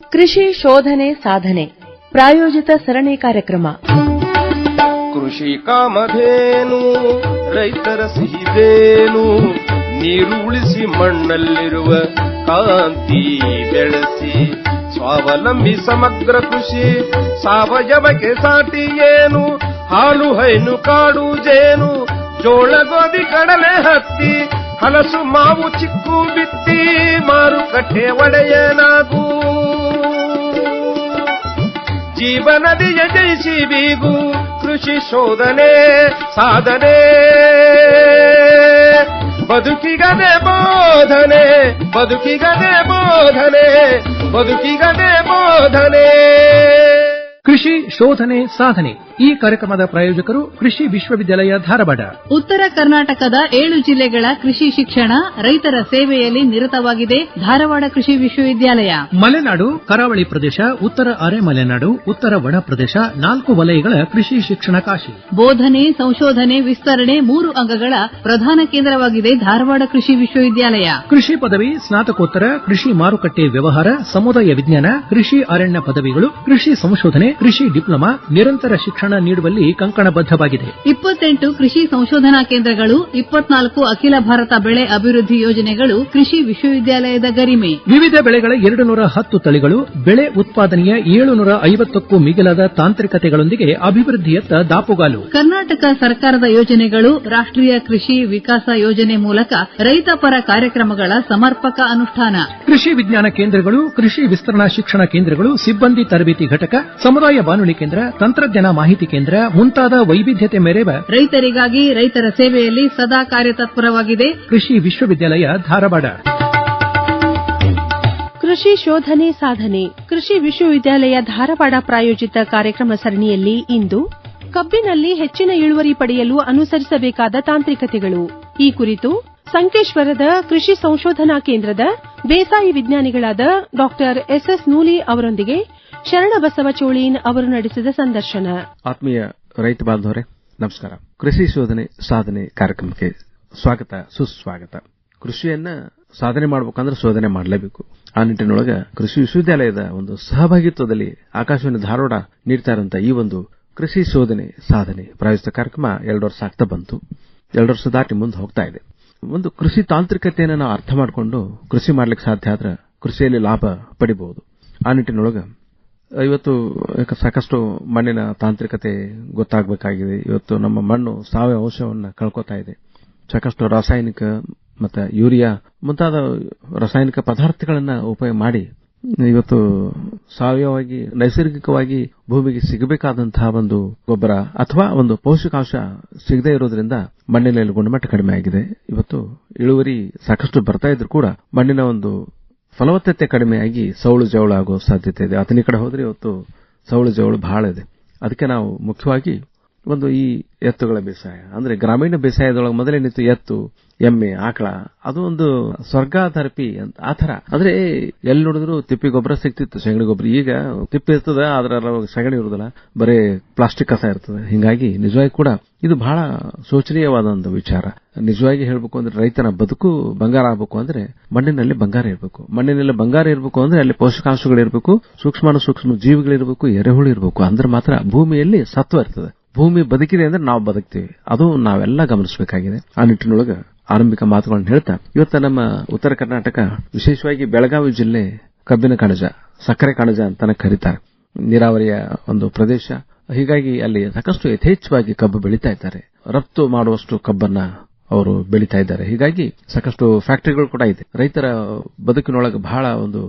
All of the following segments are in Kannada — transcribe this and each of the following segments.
ಕೃಷಿ ಶೋಧನೆ ಸಾಧನೆ ಪ್ರಾಯೋಜಿತ ಸರಣಿ ಕಾರ್ಯಕ್ರಮ. ಕೃಷಿ ಕಾಮಧೇನು ರೈತರ ಸಿಹಿದೇನು, ನೀರು ಉಳಿಸಿ ಮಣ್ಣಲ್ಲಿರುವ ಕಾಂತಿ ಬೆಳೆಸಿ ಸ್ವಾವಲಂಬಿ ಸಮಗ್ರ ಕೃಷಿ ಸಾವಯವಕ್ಕೆ ಸಾಟಿ ಏನು, ಹಾಲು ಹೈನು ಕಾಡು ಜೇನು ಜೋಳ ಗೋಧಿ ಕಡಲೆ ಹತ್ತಿ ಹಲಸು ಮಾವು ಚಿಕ್ಕು ಬಿತ್ತಿ ಮಾರುಕಟ್ಟೆ ಒಡೆಯನಾಗೂ, ಜೀವನದಿಯ ಜಯಿಸಿ ಬೀಗು ಕೃಷಿ ಶೋಧನೆ ಸಾಧನೆ, ಬದುಕಿಗದೆ ಬೋಧನೆ ಬದುಕಿಗದೆ ಬೋಧನೆ ಬದುಕಿಗದೆ ಬೋಧನೆ. ಕೃಷಿ ಶೋಧನೆ ಸಾಧನೆ ಈ ಕಾರ್ಯಕ್ರಮದ ಪ್ರಾಯೋಜಕರು ಕೃಷಿ ವಿಶ್ವವಿದ್ಯಾಲಯ ಧಾರವಾಡ. ಉತ್ತರ ಕರ್ನಾಟಕದ 7 ಜಿಲ್ಲೆಗಳ ಕೃಷಿ ಶಿಕ್ಷಣ ರೈತರ ಸೇವೆಯಲ್ಲಿ ನಿರತವಾಗಿದೆ ಧಾರವಾಡ ಕೃಷಿ ವಿಶ್ವವಿದ್ಯಾಲಯ. ಮಲೆನಾಡು, ಕರಾವಳಿ ಪ್ರದೇಶ, ಉತ್ತರ ಅರೆ ಮಲೆನಾಡು, ಉತ್ತರ ಒಣ ಪ್ರದೇಶ 4 ವಲಯಗಳ ಕೃಷಿ ಶಿಕ್ಷಣ ಕಾಶಿ. ಬೋಧನೆ, ಸಂಶೋಧನೆ, ವಿಸ್ತರಣೆ 3 ಅಂಗಗಳ ಪ್ರಧಾನ ಕೇಂದ್ರವಾಗಿದೆ ಧಾರವಾಡ ಕೃಷಿ ವಿಶ್ವವಿದ್ಯಾಲಯ. ಕೃಷಿ ಪದವಿ, ಸ್ನಾತಕೋತ್ತರ, ಕೃಷಿ ಮಾರುಕಟ್ಟೆ ವ್ಯವಹಾರ, ಸಮುದಾಯ ವಿಜ್ಞಾನ, ಕೃಷಿ ಅರಣ್ಯ ಪದವಿಗಳು, ಕೃಷಿ ಸಂಶೋಧನೆ, ಕೃಷಿ ಡಿಪ್ಲೊಮಾ, ನಿರಂತರ ಶಿಕ್ಷಣ ನೀಡುವಲ್ಲಿ ಕಂಕಣಬದ್ಧವಾಗಿದೆ. 28 ಕೃಷಿ ಸಂಶೋಧನಾ ಕೇಂದ್ರಗಳು, 24 ಅಖಿಲ ಭಾರತ ಬೆಳೆ ಅಭಿವೃದ್ಧಿ ಯೋಜನೆಗಳು ಕೃಷಿ ವಿಶ್ವವಿದ್ಯಾಲಯದ ಗರಿಮೆ. ವಿವಿಧ ಬೆಳೆಗಳ 210 ತಳಿಗಳು, ಬೆಳೆ ಉತ್ಪಾದನೆಯ 750ಕ್ಕೂ ಮಿಗಿಲಾದ ತಾಂತ್ರಿಕತೆಗಳೊಂದಿಗೆ ಅಭಿವೃದ್ಧಿಯತ್ತ ದಾಪುಗಾಲು. ಕರ್ನಾಟಕ ಸರ್ಕಾರದ ಯೋಜನೆಗಳು, ರಾಷ್ಟ್ರೀಯ ಕೃಷಿ ವಿಕಾಸ ಯೋಜನೆ ಮೂಲಕ ರೈತ ಪರ ಕಾರ್ಯಕ್ರಮಗಳ ಸಮರ್ಪಕ ಅನುಷ್ಠಾನ. ಕೃಷಿ ವಿಜ್ಞಾನ ಕೇಂದ್ರಗಳು, ಕೃಷಿ ವಿಸ್ತರಣಾ ಶಿಕ್ಷಣ ಕೇಂದ್ರಗಳು, ಸಿಬ್ಬಂದಿ ತರಬೇತಿ ಘಟಕ, ಸಮುದಾಯ ಬಾನುಲಿ ಕೇಂದ್ರ, ತಂತ್ರಜ್ಞಾನ ಮಾಹಿತಿ ಕೇಂದ್ರ ಮುಂತಾದ ವೈವಿಧ್ಯತೆ ಮೆರೆವ ರೈತರಿಗಾಗಿ ರೈತರ ಸೇವೆಯಲ್ಲಿ ಸದಾ ಕಾರ್ಯತತ್ಪರವಾಗಿದೆ ಕೃಷಿ ವಿಶ್ವವಿದ್ಯಾಲಯ ಧಾರವಾಡ. ಕೃಷಿ ಶೋಧನೆ ಸಾಧನೆ ಕೃಷಿ ವಿಶ್ವವಿದ್ಯಾಲಯ ಧಾರವಾಡ ಪ್ರಾಯೋಜಿತ ಕಾರ್ಯಕ್ರಮ ಸರಣಿಯಲ್ಲಿ ಇಂದು ಕಬ್ಬಿನಲ್ಲಿ ಹೆಚ್ಚಿನ ಇಳುವರಿ ಪಡೆಯಲು ಅನುಸರಿಸಬೇಕಾದ ತಾಂತ್ರಿಕತೆಗಳು ಈ ಕುರಿತು ಸಂಕೇಶ್ವರದ ಕೃಷಿ ಸಂಶೋಧನಾ ಕೇಂದ್ರದ ಬೇಸಾಯ ವಿಜ್ಞಾನಿಗಳಾದ ಡಾ ಎಸ್ ನೂಲಿ ಅವರೊಂದಿಗೆ ಶರಣಬಸವ ಚೋಳೀನ್ ಅವರು ನಡೆಸಿದ ಸಂದರ್ಶನ. ಆತ್ಮೀಯ ರೈತ ಬಾಂಧವರೇ ನಮಸ್ಕಾರ. ಕೃಷಿ ಶೋಧನೆ ಸಾಧನೆ ಕಾರ್ಯಕ್ರಮಕ್ಕೆ ಸ್ವಾಗತ ಸುಸ್ವಾಗತ. ಕೃಷಿಯನ್ನ ಸಾಧನೆ ಮಾಡಬೇಕಂದ್ರೆ ಶೋಧನೆ ಮಾಡಲೇಬೇಕು. ಆ ನಿಟ್ಟಿನೊಳಗೆ ಕೃಷಿ ವಿಶ್ವವಿದ್ಯಾಲಯದ ಒಂದು ಸಹಭಾಗಿತ್ವದಲ್ಲಿ ಆಕಾಶವಾಣಿ ಧಾರವಾಡ ನೀಡ್ತಾ ಇರುವಂತಹ ಈ ಒಂದು ಕೃಷಿ ಶೋಧನೆ ಸಾಧನೆ ಪ್ರಾಯೋಜಿತ ಕಾರ್ಯಕ್ರಮ 2 ವರ್ಷ ಆಗ್ತಾ ಬಂತು. 2 ವರ್ಷ ದಾಟಿ ಮುಂದೆ ಹೋಗ್ತಾ ಇದೆ. ಒಂದು ಕೃಷಿ ತಾಂತ್ರಿಕತೆಯನ್ನು ನಾವು ಅರ್ಥ ಮಾಡಿಕೊಂಡು ಕೃಷಿ ಮಾಡ್ಲಿಕ್ಕೆ ಸಾಧ್ಯ ಆದ್ರೆ ಕೃಷಿಯಲ್ಲಿ ಲಾಭ ಪಡಿಬಹುದು. ಆ ನಿಟ್ಟಿನೊಳಗೆ ಇವತ್ತು ಸಾಕಷ್ಟು ಮಣ್ಣಿನ ತಾಂತ್ರಿಕತೆ ಗೊತ್ತಾಗಬೇಕಾಗಿದೆ. ಇವತ್ತು ನಮ್ಮ ಮಣ್ಣು ಸಾವಯವ ಅಂಶವನ್ನು ಕಳ್ಕೊತಾ ಇದೆ. ಸಾಕಷ್ಟು ರಾಸಾಯನಿಕ ಮತ್ತು ಯೂರಿಯಾ ಮುಂತಾದ ರಾಸಾಯನಿಕ ಪದಾರ್ಥಗಳನ್ನ ಉಪಯೋಗ ಮಾಡಿ ಇವತ್ತು ಸಾವಯವವಾಗಿ ನೈಸರ್ಗಿಕವಾಗಿ ಭೂಮಿಗೆ ಸಿಗಬೇಕಾದಂತಹ ಒಂದು ಗೊಬ್ಬರ ಅಥವಾ ಒಂದು ಪೌಷ್ಟಿಕಾಂಶ ಸಿಗದೇ ಇರೋದ್ರಿಂದ ಮಣ್ಣಿನಲ್ಲಿ ಗುಣಮಟ್ಟ ಕಡಿಮೆ ಆಗಿದೆ. ಇವತ್ತು ಇಳುವರಿ ಸಾಕಷ್ಟು ಬರ್ತಾ ಇದ್ರು ಕೂಡ ಮಣ್ಣಿನ ಒಂದು ಫಲವತ್ತತೆ ಕಡಿಮೆಯಾಗಿ ಸೌಳು ಜವಳು ಆಗೋ ಸಾಧ್ಯತೆ ಇದೆ. ಆತನ ಕಡೆ ಹೋದ್ರೆ ಇವತ್ತು ಸೌಳು ಜವಳು ಬಹಳ ಇದೆ. ಅದಕ್ಕೆ ನಾವು ಮುಖ್ಯವಾಗಿ ಒಂದು ಈ ಎತ್ತುಗಳ ಬೇಸಾಯ ಅಂದ್ರೆ ಗ್ರಾಮೀಣ ಬೇಸಾಯದೊಳಗೆ ಮೊದಲೇನಿತ್ತು ಎತ್ತು, ಎಮ್ಮೆ, ಆಕಳ, ಅದು ಒಂದು ಸ್ವರ್ಗಾಧರ್ಪಿ ಅಂತ ಆ ತರ. ಅಂದ್ರೆ ಎಲ್ಲಿ ನೋಡಿದ್ರು ತಿಪ್ಪಿ ಗೊಬ್ಬರ ಸಿಗ್ತಿತ್ತು, ಸಗಣಿ ಗೊಬ್ಬರ. ಈಗ ತಿಪ್ಪಿ ಇರ್ತದ, ಅದರ ಸಗಣಿ ಇರುವುದಿಲ್ಲ, ಬರೇ ಪ್ಲಾಸ್ಟಿಕ್ ಕಸ ಇರ್ತದೆ. ಹಿಂಗಾಗಿ ನಿಜವಾಗಿ ಕೂಡ ಇದು ಬಹಳ ಶೋಚನೀಯವಾದ ಒಂದು ವಿಚಾರ. ನಿಜವಾಗಿ ಹೇಳ್ಬೇಕು ಅಂದ್ರೆ ರೈತನ ಬದುಕು ಬಂಗಾರ ಆಗಬೇಕು ಅಂದ್ರೆ ಮಣ್ಣಿನಲ್ಲಿ ಬಂಗಾರ ಇರಬೇಕು. ಮಣ್ಣಿನಲ್ಲಿ ಬಂಗಾರ ಇರಬೇಕು ಅಂದ್ರೆ ಅಲ್ಲಿ ಪೋಷಕಾಂಶಗಳಿರಬೇಕು, ಸೂಕ್ಷ್ಮ ಜೀವಿಗಳಿರಬೇಕು, ಎರೆಹುಳು ಇರಬೇಕು. ಅಂದ್ರೆ ಮಾತ್ರ ಭೂಮಿಯಲ್ಲಿ ಸತ್ವ ಇರ್ತದೆ. ಭೂಮಿ ಬದುಕಿದೆ ಅಂದ್ರೆ ನಾವು ಬದುಕ್ತೀವಿ. ಅದು ನಾವೆಲ್ಲ ಗಮನಿಸಬೇಕಾಗಿದೆ. ಆ ನಿಟ್ಟಿನೊಳಗೆ ಆರಂಭಿಕ ಮಾತುಗಳನ್ನು ಹೇಳ್ತಾ ಇವತ್ತು ನಮ್ಮ ಉತ್ತರ ಕರ್ನಾಟಕ, ವಿಶೇಷವಾಗಿ ಬೆಳಗಾವಿ ಜಿಲ್ಲೆ ಕಬ್ಬಿನ ಕಣಜ, ಸಕ್ಕರೆ ಕಣಜ ಅಂತಾನೆ ಕರೀತಾರೆ. ನೀರಾವರಿಯ ಒಂದು ಪ್ರದೇಶ. ಹೀಗಾಗಿ ಅಲ್ಲಿ ಸಾಕಷ್ಟು ಯಥೇಚ್ಛವಾಗಿ ಕಬ್ಬು ಬೆಳೀತಾ ಇದ್ದಾರೆ. ರಫ್ತು ಮಾಡುವಷ್ಟು ಕಬ್ಬನ್ನ ಅವರು ಬೆಳೀತಾ ಇದ್ದಾರೆ. ಹೀಗಾಗಿ ಸಾಕಷ್ಟು ಫ್ಯಾಕ್ಟರಿಗಳು ಕೂಡ ಇದೆ. ರೈತರ ಬದುಕಿನೊಳಗೆ ಬಹಳ ಒಂದು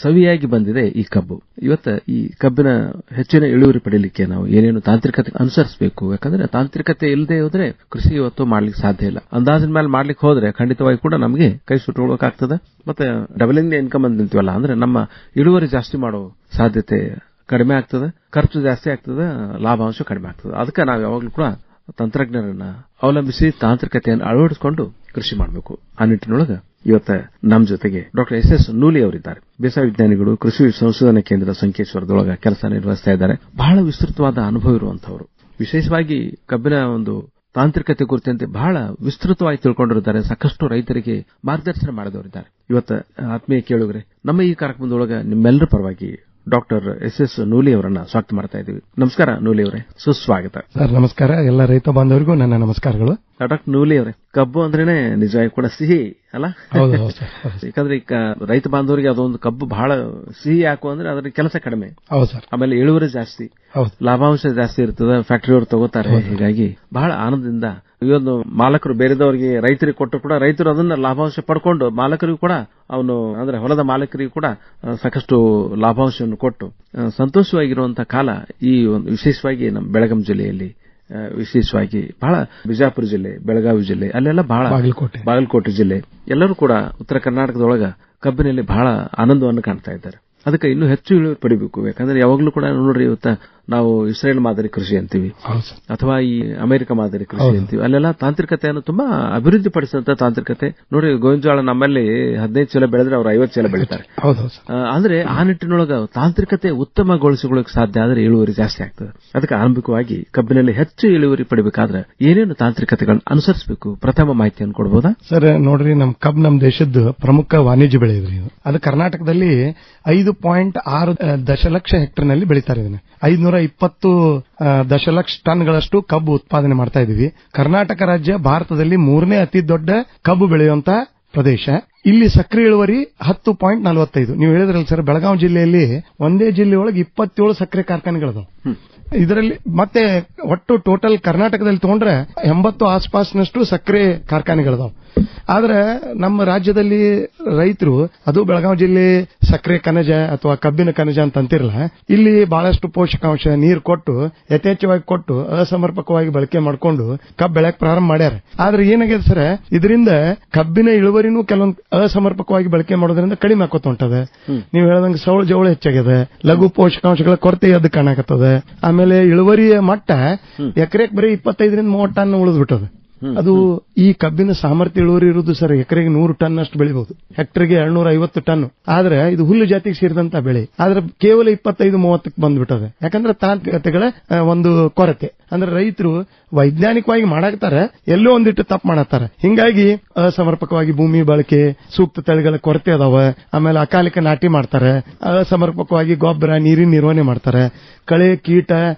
ಸವಿಯಾಗಿ ಬಂದಿದೆ ಈ ಕಬ್ಬು. ಇವತ್ತು ಈ ಕಬ್ಬಿನ ಹೆಚ್ಚಿನ ಇಳುವರಿ ಪಡೆಯಲಿಕ್ಕೆ ನಾವು ಏನೇನು ತಾಂತ್ರಿಕತೆ ಅನುಸರಿಸಬೇಕು. ಯಾಕಂದ್ರೆ ತಾಂತ್ರಿಕತೆ ಇಲ್ಲದೆ ಹೋದ್ರೆ ಕೃಷಿ ಇವತ್ತು ಮಾಡ್ಲಿಕ್ಕೆ ಸಾಧ್ಯ ಇಲ್ಲ. ಅಂದಾಜಿನ ಮೇಲೆ ಮಾಡ್ಲಿಕ್ಕೆ ಹೋದ್ರೆ ಖಂಡಿತವಾಗಿ ಕೂಡ ನಮಗೆ ಕೈ ಸುಟ್ಟುಕೊಳ್ಳಬೇಕಾಗ್ತದೆ. ಮತ್ತೆ ಡಬಲಿಂಗ್ ಇನ್ಕಮ್ ಅಂತ ನಿಂತೀವಲ್ಲ, ಅಂದ್ರೆ ನಮ್ಮ ಇಳುವರಿ ಜಾಸ್ತಿ ಮಾಡೋ ಸಾಧ್ಯತೆ ಕಡಿಮೆ ಆಗ್ತದೆ, ಖರ್ಚು ಜಾಸ್ತಿ ಆಗ್ತದೆ, ಲಾಭಾಂಶ ಕಡಿಮೆ ಆಗ್ತದೆ. ಅದಕ್ಕೆ ನಾವು ಯಾವಾಗಲೂ ಕೂಡ ತಂತ್ರಜ್ಞರನ್ನ ಅವಲಂಬಿಸಿ ತಾಂತ್ರಿಕತೆಯನ್ನು ಅಳವಡಿಸಿಕೊಂಡು ಕೃಷಿ ಮಾಡಬೇಕು. ಆ ನಿಟ್ಟಿನೊಳಗೆ ಇವತ್ತು ನಮ್ಮ ಜೊತೆಗೆ ಡಾ ಎಸ್ ನೂಲಿ ಅವರಿದ್ದಾರೆ. ಬೇಸಾಯ ವಿಜ್ಞಾನಿಗಳು, ಕೃಷಿ ಸಂಶೋಧನಾ ಕೇಂದ್ರ ಸಂಕೇಶ್ವರದೊಳಗೆ ಕೆಲಸ ನಿರ್ವಹಿಸ್ತಾ ಇದ್ದಾರೆ. ಬಹಳ ವಿಸ್ತೃತವಾದ ಅನುಭವ ಇರುವಂತವರು. ವಿಶೇಷವಾಗಿ ಕಬ್ಬಿನ ಒಂದು ತಾಂತ್ರಿಕತೆ ಕುರಿತಂತೆ ಬಹಳ ವಿಸ್ತೃತವಾಗಿ ತಿಳ್ಕೊಂಡಿರುತ್ತಾರೆ. ಸಾಕಷ್ಟು ರೈತರಿಗೆ ಮಾರ್ಗದರ್ಶನ ಮಾಡಿದವರಿದ್ದಾರೆ. ಇವತ್ತು ಆತ್ಮೀಯ ಕೇಳುಗರೆ, ನಮ್ಮ ಈ ಕಾರ್ಯಕ್ರಮದೊಳಗೆ ನಿಮ್ಮೆಲ್ಲರ ಪರವಾಗಿ ಡಾಕ್ಟರ್ ಎಸ್ ನೂಲಿ ಅವರನ್ನ ಸ್ವಾಗತ ಮಾಡ್ತಾ ಇದ್ದೀವಿ. ನಮಸ್ಕಾರ ನೂಲಿ ಅವರೇ, ಸುಸ್ವಾಗತ. ಸರ್ ನಮಸ್ಕಾರ. ಎಲ್ಲ ರೈತ ಬಾಂಧವರಿಗೂ ನನ್ನ ನಮಸ್ಕಾರಗಳು. ಡಾಕ್ಟರ್ ನೂಲಿ ಅವರೇ, ಕಬ್ಬು ಅಂದ್ರೇನೆ ನಿಜವಾಗಿ ಕೂಡ ಸಿಹಿ ಅಲ್ಲ? ಹೌದು ಸರ್. ಯಾಕಂದ್ರೆ ಈಗ ರೈತ ಬಾಂಧವರಿಗೆ ಅದೊಂದು ಕಬ್ಬು ಬಹಳ ಸಿಹಿ ಯಾಕು ಅಂದ್ರೆ ಅದ್ರ ಕೆಲಸ ಕಡಿಮೆ. ಹೌದು ಸರ್. ಆಮೇಲೆ ಇಳುವರಿ ಜಾಸ್ತಿ, ಲಾಭಾಂಶ ಜಾಸ್ತಿ ಇರ್ತದೆ, ಫ್ಯಾಕ್ಟರಿಯವರು ತಗೋತಾರೆ. ಹೀಗಾಗಿ ಬಹಳ ಆನಂದದಿಂದ ಇವೊಂದು ಮಾಲಕರು ಬೇರೆದವರಿಗೆ ರೈತರಿಗೆ ಕೊಟ್ಟರು ಕೂಡ ರೈತರು ಅದನ್ನ ಲಾಭಾಂಶ ಪಡ್ಕೊಂಡು ಮಾಲಕರಿಗೂ ಕೂಡ ಅವನು ಅಂದ್ರೆ ಹೊಲದ ಮಾಲಕರಿಗೂ ಕೂಡ ಸಾಕಷ್ಟು ಲಾಭಾಂಶವನ್ನು ಕೊಟ್ಟು ಸಂತೋಷವಾಗಿರುವಂತಹ ಕಾಲ ಈ ಒಂದು ವಿಶೇಷವಾಗಿ ನಮ್ಮ ಬೆಳಗಾಂ ಜಿಲ್ಲೆಯಲ್ಲಿ, ವಿಶೇಷವಾಗಿ ಬಹಳ ಬಿಜಾಪುರ ಜಿಲ್ಲೆ, ಬೆಳಗಾವಿ ಜಿಲ್ಲೆ, ಅಲ್ಲೆಲ್ಲ ಬಹಳ ಬಾಗಲಕೋಟೆ ಜಿಲ್ಲೆ ಎಲ್ಲರೂ ಕೂಡ ಉತ್ತರ ಕರ್ನಾಟಕದೊಳಗ ಕಬ್ಬಿನಲ್ಲಿ ಬಹಳ ಆನಂದವನ್ನು ಕಾಣ್ತಾ ಇದ್ದಾರೆ. ಅದಕ್ಕೆ ಇನ್ನೂ ಹೆಚ್ಚು ಇಳುವರಿ ಪಡಿಬೇಕು. ಯಾಕಂದ್ರೆ ಯಾವಾಗಲೂ ಕೂಡ ನೋಡ್ರಿ, ಇವತ್ತ ನಾವು ಇಸ್ರೇಲ್ ಮಾದರಿ ಕೃಷಿ ಅಂತೀವಿ ಅಥವಾ ಈ ಅಮೆರಿಕ ಮಾದರಿ ಕೃಷಿ ಅಂತೀವಿ, ಅಲ್ಲೆಲ್ಲ ತಾಂತ್ರಿಕತೆಯನ್ನು ತುಂಬಾ ಅಭಿವೃದ್ಧಿ ಪಡಿಸಿದಂತ ತಾಂತ್ರಿಕತೆ. ನೋಡಿ, ಗೋವಿನ ನಮ್ಮಲ್ಲಿ 15 ಚೀಲ ಬೆಳೆದ್ರೆ ಅವ್ರು 50 ಚೀಲ ಬೆಳೀತಾರೆ. ಅಂದ್ರೆ ಆ ನಿಟ್ಟಿನೊಳಗ ತಾಂತ್ರಿಕತೆ ಉತ್ತಮಗೊಳಿಸಿಕೊಳ್ಳಕ್ಕೆ ಸಾಧ್ಯ ಆದ್ರೆ ಇಳುವರಿ ಜಾಸ್ತಿ ಆಗ್ತದೆ. ಅದಕ್ಕೆ ಆರಂಭಿಕವಾಗಿ ಕಬ್ಬಿನಲ್ಲಿ ಹೆಚ್ಚು ಇಳುವರಿ ಪಡಿಬೇಕಾದ್ರೆ ಏನೇನು ತಾಂತ್ರಿಕತೆಗಳನ್ನು ಅನುಸರಿಸಬೇಕು, ಪ್ರಥಮ ಮಾಹಿತಿಯನ್ನು ಕೊಡಬಹುದಾ? ಸರ್ ನೋಡ್ರಿ, ನಮ್ ದೇಶದ ಪ್ರಮುಖ ವಾಣಿಜ್ಯ ಬೆಳೆ ಇದ್ರಿ. ಅದು ಕರ್ನಾಟಕದಲ್ಲಿ 5.6 ದಶಲಕ್ಷ ಹೆಕ್ಟರ್ನಲ್ಲಿ ಬೆಳೀತಾರೆ. ಇದನ್ನ 520 ದಶಲಕ್ಷ ಟನ್ಗಳಷ್ಟು ಕಬ್ಬು ಉತ್ಪಾದನೆ ಮಾಡ್ತಾ ಇದೀವಿ. ಕರ್ನಾಟಕ ರಾಜ್ಯ ಭಾರತದಲ್ಲಿ 3ನೇ ಅತಿ ದೊಡ್ಡ ಕಬ್ಬು ಬೆಳೆಯುವಂತ ಪ್ರದೇಶ. ಇಲ್ಲಿ ಸಕ್ರಿಯ ಇಳುವರಿ 10.45. ನೀವು ಹೇಳಿದ್ರಲ್ಲ ಸರ್, ಬೆಳಗಾವಿ ಜಿಲ್ಲೆಯಲ್ಲಿ ಒಂದೇ ಜಿಲ್ಲೆಯೊಳಗೆ 27 ಸಕ್ಕರೆ ಕಾರ್ಖಾನೆಗಳಿದಾವೆ. ಇದರಲ್ಲಿ ಮತ್ತೆ ಒಟ್ಟು ಟೋಟಲ್ ಕರ್ನಾಟಕದಲ್ಲಿ ತಗೊಂಡ್ರೆ 80 ಆಸ್ಪಾಸ್ನಷ್ಟು ಸಕ್ಕರೆ ಕಾರ್ಖಾನೆಗಳಿದಾವೆ. ಆದ್ರೆ ನಮ್ಮ ರಾಜ್ಯದಲ್ಲಿ ರೈತರು, ಅದು ಬೆಳಗಾವಿ ಜಿಲ್ಲೆ ಸಕ್ಕರೆ ಕಣಜ ಅಥವಾ ಕಬ್ಬಿನ ಕಣಜ ಅಂತ ಅಂತಿರಲ್ಲ, ಇಲ್ಲಿ ಬಹಳಷ್ಟು ಪೋಷಕಾಂಶ ನೀರು ಕೊಟ್ಟು ಯಥೇಚ್ಛವಾಗಿ ಕೊಟ್ಟು ಅಸಮರ್ಪಕವಾಗಿ ಬಳಕೆ ಮಾಡಿಕೊಂಡು ಕಬ್ಬು ಬೆಳೆಯಕ್ ಪ್ರಾರಂಭ ಮಾಡ್ಯಾರ. ಆದ್ರೆ ಏನಾಗಿದೆ ಸರ್, ಇದರಿಂದ ಕಬ್ಬಿನ ಇಳುವರಿನೂ ಕೆಲವೊಂದು ಅಸಮರ್ಪಕವಾಗಿ ಬಳಕೆ ಮಾಡೋದ್ರಿಂದ ಕಡಿಮೆ ಆಕೋತ ಹೊಂಟದೆ. ನೀವು ಹೇಳದಂಗೆ ಸೌಳು ಜವಳು ಹೆಚ್ಚಾಗಿದೆ, ಲಘು ಪೋಷಕಾಂಶಗಳ ಕೊರತೆ ಎದ್ದು ಕಾಣಕತ್ತದ. ಆಮೇಲೆ ಇಳುವರಿಯ ಮಟ್ಟ ಎಕರೆಗೆ ಬರೀ 25-30 ಟನ್ ಉಳಿದ್ಬಿಟ್ಟದ. ಅದು ಈ ಕಬ್ಬಿನ ಸಾಮರ್ಥ್ಯ ಇಳುವರಿ ಇರುವುದು ಸರ್ ಎಕರೆಗೆ 100 ಟನ್ ಅಷ್ಟು ಬೆಳಿಬಹುದು, ಹೆಕ್ಟರ್ಗೆ 250 ಟನ್. ಆದ್ರೆ ಇದು ಹುಲ್ಲು ಜಾತಿಗೆ ಸೇರಿದಂತ ಬೆಳೆ. ಆದ್ರೆ ಕೇವಲ 25-30ಕ್ಕೆ ಬಂದ್ಬಿಟ್ಟದೆ. ಯಾಕಂದ್ರೆ ತಾಂತ್ರಿಕತೆಗಳ ಒಂದು ಕೊರತೆ. ಅಂದ್ರೆ ರೈತರು ವೈಜ್ಞಾನಿಕವಾಗಿ ಮಾಡಾಕ್ತಾರೆ, ಎಲ್ಲೋ ಒಂದಿಟ್ಟು ತಪ್ಪು ಮಾಡತ್ತಾರೆ. ಹಿಂಗಾಗಿ ಅಸಮರ್ಪಕವಾಗಿ ಭೂಮಿ ಬಳಕೆ, ಸೂಕ್ತ ತಳಿಗಳ ಕೊರತೆ ಅದಾವ. ಆಮೇಲೆ ಅಕಾಲಿಕ ನಾಟಿ ಮಾಡ್ತಾರೆ, ಅಸಮರ್ಪಕವಾಗಿ ಗೊಬ್ಬರ, ನೀರಿನ ನಿರ್ವಹಣೆ ಮಾಡ್ತಾರೆ. ಕಳೆ, ಕೀಟ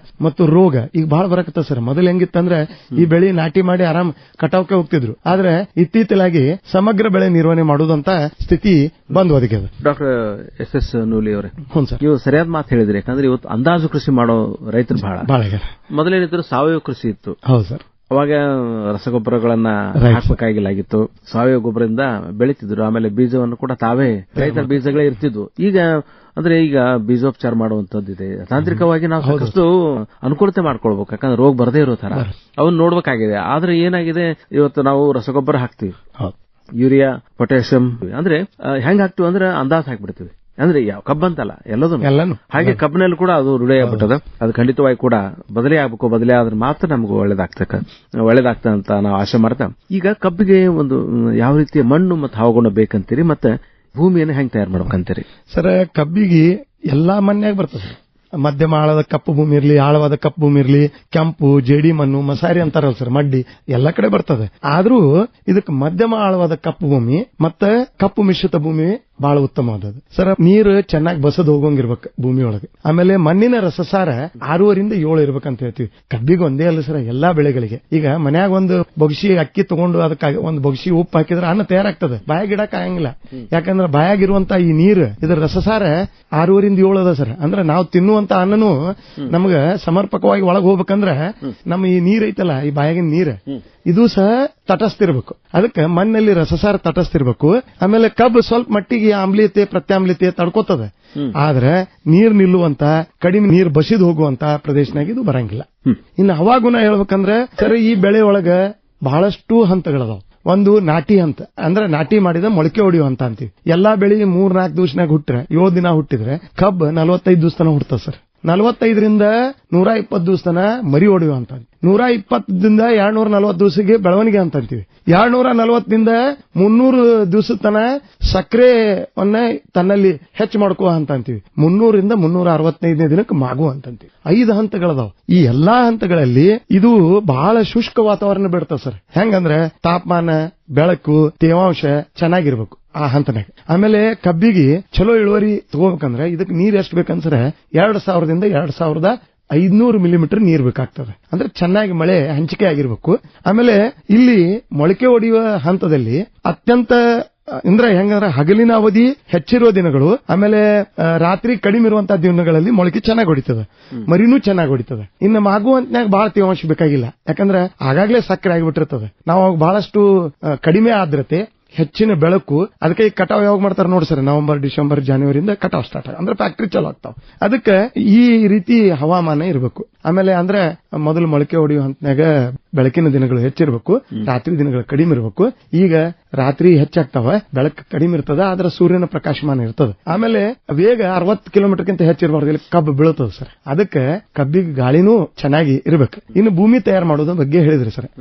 ಮತ್ತು ರೋಗ ಈಗ ಬಹಳ ಬರಕತ್ತ ಸರ್. ಮೊದಲು ಹೆಂಗಿತ್ತಂದ್ರೆ ಈ ಬೆಳೆ ನಾಟಿ ಮಾಡಿ ಆರಾಮ್ ಕಟಾವ್ಕೆ ಹೋಗ್ತಿದ್ರು. ಆದ್ರೆ ಇತ್ತೀಚಲಾಗಿ ಸಮಗ್ರ ಬೆಳೆ ನಿರ್ವಹಣೆ ಮಾಡುವುದಂತ ಸ್ಥಿತಿ ಬಂದು ಒದಗಿದೆ. ಡಾಕ್ಟರ್ ಎಸ್ ನೂಲಿ ಅವರೇ, ನೀವು ಸರಿಯಾದ ಮಾತು ಹೇಳಿದ್ರಿ. ಯಾಕಂದ್ರೆ ಇವತ್ತು ಅಂದಾಜು ಕೃಷಿ ಮಾಡೋ ರೈತರು ಬಹಳ ಮೊದಲೇನಿದ್ರು ಸಾವಯವ ಕೃಷಿ ಇತ್ತು. ಹೌದು ಸರ್. ಅವಾಗ ರಸಗೊಬ್ಬರಗಳನ್ನ ಹಾಕಬೇಕಾಗಿಲ್ಲಾಗಿತ್ತು. ಸಾವಯವ ಗೊಬ್ಬರದಿಂದ ಬೆಳೀತಿದ್ರು. ಆಮೇಲೆ ಬೀಜವನ್ನು ಕೂಡ ತಾವೇ ರೈತರ ಬೀಜಗಳೇ ಇರ್ತಿದ್ವು. ಈಗ ಅಂದ್ರೆ ಈಗ ಬೀಜೋಪಚಾರ ಮಾಡುವಂತದ್ದಿದೆ. ತಾಂತ್ರಿಕವಾಗಿ ನಾವು ಸಾಕಷ್ಟು ಅನುಕೂಲತೆ ಮಾಡ್ಕೊಳ್ಬೇಕು. ಯಾಕಂದ್ರೆ ರೋಗ ಬರದೇ ಇರೋ ತರ ಅವನ್ನ ನೋಡ್ಬೇಕಾಗಿದೆ. ಆದ್ರೆ ಏನಾಗಿದೆ, ಇವತ್ತು ನಾವು ರಸಗೊಬ್ಬರ ಹಾಕ್ತಿವಿ, ಯೂರಿಯಾ, ಪೊಟ್ಯಾಷಿಯಂ. ಅಂದ್ರೆ ಹೆಂಗ್ ಹಾಕ್ತಿವಿ ಅಂದ್ರೆ ಅಂದಾಜ್ ಹಾಕ್ಬಿಡ್ತೀವಿ. ಅಂದ್ರೆ ಯಾವ ಕಬ್ಬಂತಲ್ಲ, ಎಲ್ಲದನ್ನು ಹಾಗೆ ಕಬ್ಬಿನಲ್ಲಿ ಕೂಡ ಅದು ರೂಢಿ ಆಗ್ಬಿಟ್ಟದ. ಅದು ಖಂಡಿತವಾಗಿ ಕೂಡ ಬದಲೇ ಆಗ್ಬೇಕು. ಬದಲೇ ಆದ್ರೆ ಮಾತ್ರ ನಮಗೂ ಒಳ್ಳೇದಾಗ್ತದೆ ಅಂತ ನಾವು ಆಶೆ ಮಾಡ್ತಾ, ಈಗ ಕಬ್ಬಿಗೆ ಒಂದು ಯಾವ ರೀತಿಯ ಮಣ್ಣು ಮತ್ತು ಹವಾಗುಣ ಬೇಕಂತೀರಿ, ಮತ್ತೆ ಭೂಮಿಯನ್ನು ಹೆಂಗ್ ತಯಾರು ಮಾಡ್ಬೇಕಂತೀರಿ? ಸರ್, ಕಬ್ಬಿಗೆ ಎಲ್ಲಾ ಮನ್ಯಾಗ ಬರ್ತದೆ. ಮಧ್ಯಮ ಆಳದ ಕಪ್ಪು ಭೂಮಿ ಇರ್ಲಿ, ಆಳವಾದ ಕಪ್ಪು ಭೂಮಿ ಇರ್ಲಿ, ಕೆಂಪು, ಜೇಡಿ ಮಣ್ಣು, ಮಸಾರಿ ಅಂತಾರಲ್ಲ ಸರ್, ಮಡ್ಡಿ, ಎಲ್ಲ ಕಡೆ ಬರ್ತದೆ. ಆದ್ರೂ ಇದಕ್ಕೆ ಮಧ್ಯಮ ಆಳವಾದ ಕಪ್ಪು ಭೂಮಿ ಮತ್ತೆ ಕಪ್ಪು ಮಿಶ್ರಿತ ಭೂಮಿ ಬಹಳ ಉತ್ತಮವಾದದ್ದು ಸರ್. ನೀರು ಚೆನ್ನಾಗಿ ಬಸದ್ ಹೋಗಂಗಿರ್ಬೇಕು ಭೂಮಿ ಒಳಗೆ. ಆಮೇಲೆ ಮಣ್ಣಿನ ರಸಸಾರ 6.5-7 ಇರ್ಬೇಕಂತ ಹೇಳ್ತೀವಿ. ಕಬ್ಬಿಗೆ ಒಂದೇ ಅಲ್ಲ ಸರ್, ಎಲ್ಲಾ ಬೆಳೆಗಳಿಗೆ. ಈಗ ಮನ್ಯಾಗ ಒಂದು ಬೊಗಸಿ ಅಕ್ಕಿ ತಗೊಂಡು ಅದಕ್ಕೆ ಒಂದು ಬೊಗಸಿ ಉಪ್ಪು ಹಾಕಿದ್ರೆ ಅನ್ನ ತಯಾರಾಗ್ತದೆ, ಬಾಯಾಗಿಡಕ್ ಆಗಂಗಿಲ್ಲ. ಯಾಕಂದ್ರೆ ಬಾಯಾಗಿರುವಂತ ಈ ನೀರು, ಇದರ ರಸಸಾರ 6.5-7 ಅದ ಸರ್. ಅಂದ್ರೆ ನಾವು ತಿನ್ನುವಂತ ಅನ್ನನು ನಮ್ಗ ಸಮರ್ಪಕವಾಗಿ ಒಳಗೆ ಹೋಗ್ಬೇಕಂದ್ರೆ ನಮ್ಮ ಈ ನೀರ್ ಐತಲ್ಲ, ಈ ಬಾಯಾಗಿನ ನೀರ್, ಇದು ಸಹ ತಟಸ್ಥಿರ್ಬೇಕು. ಅದಕ್ಕೆ ಮಣ್ಣಲ್ಲಿ ರಸಸಾರ ತಟಸ್ಥಿರ್ಬೇಕು. ಆಮೇಲೆ ಕಬ್ಬು ಸ್ವಲ್ಪ ಮಟ್ಟಿಗೆ ಆಮ್ಲೀಯತೆ, ಪ್ರತ್ಯಾಮ್ಲೀಯತೆ ತಡ್ಕೋತದೆ. ಆದ್ರೆ ನೀರ್ ನಿಲ್ಲುವಂತ, ಕಡಿಮೆ ನೀರ್ ಬಸಿದು ಹೋಗುವಂತ ಪ್ರದೇಶನಾಗ ಇದು ಬರಂಗಿಲ್ಲ. ಇನ್ನು ಹವಾಗುಣ ಹೇಳ್ಬೇಕಂದ್ರೆ ಸರ್, ಈ ಬೆಳೆ ಒಳಗ ಬಹಳಷ್ಟು ಹಂತಗಳದಾವ. ಒಂದು ನಾಟಿ ಹಂತ, ಅಂದ್ರೆ ನಾಟಿ ಮಾಡಿದ ಮೊಳಕೆ ಹೊಡಿಯೋ ಹಂತ ಅಂತೀವಿ. ಎಲ್ಲಾ ಬೆಳಿ 3-4 ದಿವಸನಾಗ ಹುಟ್ಟ್ರೆ, 7 ದಿನ ಹುಟ್ಟಿದ್ರೆ ಕಬ್ಬು 45 ದಿವಸ ತನ ಹುಡ್ತದ ಸರ್. 45ರಿಂದ 120 ದಿವಸ ತನ ಮರಿ ಹೊಡೆಯುವ ಅಂತ, 120ದಿಂದ 240 ದಿವಸಕ್ಕೆ ಬೆಳವಣಿಗೆ ಅಂತ ಅಂತೀವಿ, 240ದಿಂದ 300 ದಿವಸದ ತನ ಸಕ್ಕರೆವನ್ನ ತನ್ನಲ್ಲಿ ಹೆಚ್ಚು ಮಾಡ್ಕೋ ಅಂತ ಅಂತೀವಿ, 300ರಿಂದ 365ನೇ ದಿನಕ್ಕೆ ಮಾಗು ಅಂತಂತೀವಿ. 5 ಹಂತಗಳದಾವ್. ಈ ಎಲ್ಲಾ ಹಂತಗಳಲ್ಲಿ ಇದು ಬಹಳ ಶುಷ್ಕ ವಾತಾವರಣ ಬಿಡ್ತಾವ ಸರ್. ಹೆಂಗಂದ್ರೆ ತಾಪಮಾನ, ಬೆಳಕು, ತೇವಾಂಶ ಚೆನ್ನಾಗಿರ್ಬೇಕು ಆ ಹಂತನಾಗ. ಆಮೇಲೆ ಕಬ್ಬಿಗೆ ಚಲೋ ಇಳುವರಿ ತಗೋಬೇಕಂದ್ರೆ ಇದಕ್ಕೆ ನೀರ್ ಎಷ್ಟು ಬೇಕಂದ್ರೆ 2000ದಿಂದ 2500 ಮಿಲಿಮೀಟರ್ ನೀರ್ ಬೇಕಾಗ್ತದೆ. ಅಂದ್ರೆ ಚೆನ್ನಾಗಿ ಮಳೆ ಹಂಚಿಕೆ ಆಗಿರ್ಬೇಕು. ಆಮೇಲೆ ಇಲ್ಲಿ ಮೊಳಕೆ ಹೊಡೆಯುವ ಹಂತದಲ್ಲಿ ಅತ್ಯಂತ ಅಂದ್ರೆ ಹೆಂಗಂದ್ರೆ ಹಗಲಿನ ಅವಧಿ ಹೆಚ್ಚಿರುವ ದಿನಗಳು, ಆಮೇಲೆ ರಾತ್ರಿ ಕಡಿಮೆ ಇರುವಂತಹ ದಿನಗಳಲ್ಲಿ ಮೊಳಕೆ ಚೆನ್ನಾಗಿ ಹೊಡಿತದೆ, ಮರಿನೂ ಚೆನ್ನಾಗಿ ಹೊಡಿತದೆ. ಇನ್ನು ಮಾಗುವಂತನಾಗ ಬಹಳ ತೇವಾಂಶ ಬೇಕಾಗಿಲ್ಲ, ಯಾಕಂದ್ರೆ ಆಗಾಗ್ಲೇ ಸಕ್ಕರೆ ಆಗಿಬಿಟ್ಟಿರ್ತದೆ. ನಾವು ಬಹಳಷ್ಟು ಕಡಿಮೆ ಆರ್ದ್ರತೆ, ಹೆಚ್ಚಿನ ಬೆಳಕು, ಅದಕ್ಕೆ ಕಟಾವ್ ಯಾವಾಗ ಮಾಡ್ತಾರೆ ನೋಡಿ ಸರ್, ನವೆಂಬರ್, ಡಿಸೆಂಬರ್, ಜನವರಿಯಿಂದ ಕಟಾವ್ ಸ್ಟಾರ್ಟ್ ಅಂದ್ರೆ ಫ್ಯಾಕ್ಟರಿ ಚಾಲು ಆಗ್ತಾವ. ಅದಕ್ಕೆ ಈ ರೀತಿ ಹವಾಮಾನ ಇರಬೇಕು. ಆಮೇಲೆ ಅಂದ್ರೆ ಮೊದಲು ಮೊಳಕೆ ಹೊಡೆಯುವ ಹಂತನಾಗ ಬೆಳಕಿನ ದಿನಗಳು ಹೆಚ್ಚಿರಬೇಕು, ರಾತ್ರಿ ದಿನಗಳು ಕಡಿಮೆ ಇರಬೇಕು. ಈಗ ರಾತ್ರಿ ಹೆಚ್ಚಾಗ್ತಾವ, ಬೆಳಕು ಕಡಿಮೆ ಇರ್ತದ, ಆದ್ರೆ ಸೂರ್ಯನ ಪ್ರಕಾಶಮಾನ ಇರ್ತದೆ. ಆಮೇಲೆ ವೇಗ 60 ಕಿಲೋಮೀಟರ್ಗಿಂತ ಹೆಚ್ಚಿರಬಾರ್ದು, ಇಲ್ಲಿ ಕಬ್ಬು ಬೀಳುತ್ತದೆ ಸರ್. ಅದಕ್ಕೆ ಕಬ್ಬಿಗೆ ಗಾಳಿನೂ ಚೆನ್ನಾಗಿ ಇರಬೇಕು. ಇನ್ನು ಭೂಮಿ ತಯಾರು ಮಾಡೋದ್ರ ಬಗ್ಗೆ ಹೇಳಿದ್ರಿ ಸರ್.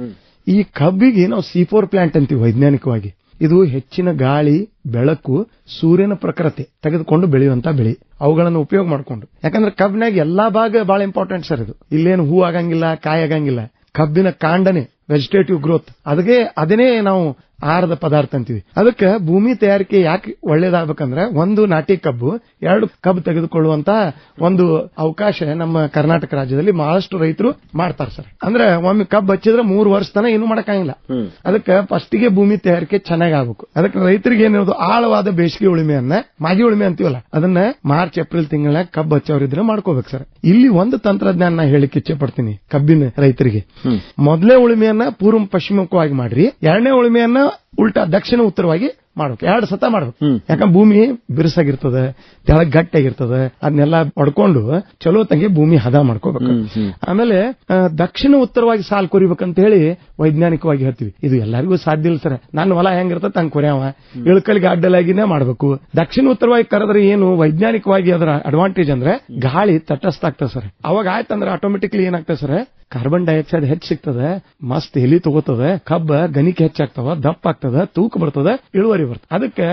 ಈ ಕಬ್ಬಿಗೆ ನಾವು C4 ಪ್ಲಾಂಟ್ ಅಂತೀವಿ ವೈಜ್ಞಾನಿಕವಾಗಿ. ಇದು ಹೆಚ್ಚಿನ ಗಾಳಿ, ಬೆಳಕು, ಸೂರ್ಯನ ಪ್ರಖರತೆ ತೆಗೆದುಕೊಂಡು ಬೆಳೆಯುವಂತ ಬೆಳೆ. ಅವುಗಳನ್ನು ಉಪಯೋಗ ಮಾಡಿಕೊಂಡು, ಯಾಕಂದ್ರೆ ಕಬ್ಬಿನಾಗ ಎಲ್ಲಾ ಭಾಗ ಬಹಳ ಇಂಪಾರ್ಟೆಂಟ್ ಸರ್. ಇದು ಇಲ್ಲೇನು ಹೂ ಆಗಂಗಿಲ್ಲ, ಕಾಯಿ ಆಗಂಗಿಲ್ಲ. ಕಬ್ಬಿನ ಕಾಂಡನೆ ವೆಜಿಟೇಟಿವ್ ಗ್ರೋತ್, ಅದನ್ನೇ ನಾವು ಆಹಾರದ ಪದಾರ್ಥ ಅಂತೀವಿ. ಅದಕ್ಕೆ ಭೂಮಿ ತಯಾರಿಕೆ ಯಾಕೆ ಒಳ್ಳೇದಾಗಬೇಕಂದ್ರೆ, 1 ನಾಟಿ ಕಬ್ಬು, 2 ಕಬ್ಬು ತೆಗೆದುಕೊಳ್ಳುವಂತ ಒಂದು ಅವಕಾಶ ನಮ್ಮ ಕರ್ನಾಟಕ ರಾಜ್ಯದಲ್ಲಿ ಬಹಳಷ್ಟು ರೈತರು ಮಾಡ್ತಾರೆ ಸರ್. ಅಂದ್ರೆ ಒಮ್ಮೆ ಕಬ್ಬು ಹಚ್ಚಿದ್ರೆ 3 ವರ್ಷ ತನ ಏನು ಮಾಡಕ್ಕಾಗಿಲ್ಲ. ಅದಕ್ಕೆ ಫಸ್ಟಿಗೆ ಭೂಮಿ ತಯಾರಿಕೆ ಚೆನ್ನಾಗಿ ಆಗ್ಬೇಕು. ಅದಕ್ಕೆ ರೈತರಿಗೆ ಏನಿರೋದು, ಆಳವಾದ ಬೇಸಿಗೆ ಉಳುಮೆಯನ್ನ, ಮಾಗಿ ಉಳುಮೆ ಅಂತೀವಲ್ಲ, ಅದನ್ನ ಮಾರ್ಚ್ ಏಪ್ರಿಲ್ ತಿಂಗಳ ಕಬ್ಬು ಹಚ್ಚೋರಿದ್ರೆ ಮಾಡ್ಕೋಬೇಕು ಸರ್. ಇಲ್ಲಿ ಒಂದು ತಂತ್ರಜ್ಞಾನ ಹೇಳಿಕ್ಕೆ ಇಚ್ಛೆ ಪಡ್ತೀನಿ ಕಬ್ಬಿನ ರೈತರಿಗೆ. ಮೊದಲನೇ ಉಳುಮೆಯನ್ನ ಪೂರ್ವ ಪಶ್ಚಿಮವಾಗಿ ಮಾಡ್ರಿ, 2ನೇ ಉಳುಮೆಯನ್ನ ಉಲ್ಟಾ ದಕ್ಷಿಣ ಉತ್ತರವಾಗಿ ಮಾಡ್ಬೇಕು. 2 ಸತ ಮಾಡ್ಬೇಕು. ಯಾಕಂದ್ರೆ ಭೂಮಿ ಬಿರುಸಾಗಿರ್ತದೆ, ತೆಳಗ್ ಗಟ್ಟಿಯಾಗಿರ್ತದೆ, ಅದನ್ನೆಲ್ಲ ಹೊಡ್ಕೊಂಡು ಚಲೋ ತಂಗಿ ಭೂಮಿ ಹದ ಮಾಡ್ಕೋಬೇಕು. ಆಮೇಲೆ ದಕ್ಷಿಣ ಉತ್ತರವಾಗಿ ಸಾಲ್ ಕೊರಿಬೇಕಂತ ಹೇಳಿ ವೈಜ್ಞಾನಿಕವಾಗಿ ಹೇಳ್ತೀವಿ. ಇದು ಎಲ್ಲರಿಗೂ ಸಾಧ್ಯ ಇಲ್ಲ ಸರ್. ನನ್ನ ಹೊಲ ಹೆಂಗಿರ್ತದೆ ತಂಗ್ ಕೊರ್ಯಾವ, ಇಳಕಲಿಗೆ ಅಡ್ಡಲಾಗಿನೇ ಮಾಡ್ಬೇಕು. ದಕ್ಷಿಣ ಉತ್ತರವಾಗಿ ಕರೆದ್ರೆ ಏನು ವೈಜ್ಞಾನಿಕವಾಗಿ ಅದರ ಅಡ್ವಾಂಟೇಜ್ ಅಂದ್ರೆ ಗಾಳಿ ತಟಸ್ಥ ಆಗ್ತದೆ ಸರ್. ಅವಾಗ ಆಯ್ತಂದ್ರೆ ಆಟೋಮೆಟಿಕ್ಲಿ ಏನಾಗ್ತದೆ ಸರ್, ಕಾರ್ಬನ್ ಡೈಆಕ್ಸೈಡ್ ಹೆಚ್ಚು ಸಿಗ್ತದೆ, ಮಸ್ತ್ ಎಲಿ ತಗೋತದೆ, ಕಬ್ಬ ಗಣಿಕೆ ಹೆಚ್ಚಾಗ್ತವ, ದಪ್ಪ ಆಗ್ತದ, ತೂಕ ಬರ್ತದೆ, ಇಳುವರಿ ಬರ್ತದೆ. ಅದಕ್ಕೆ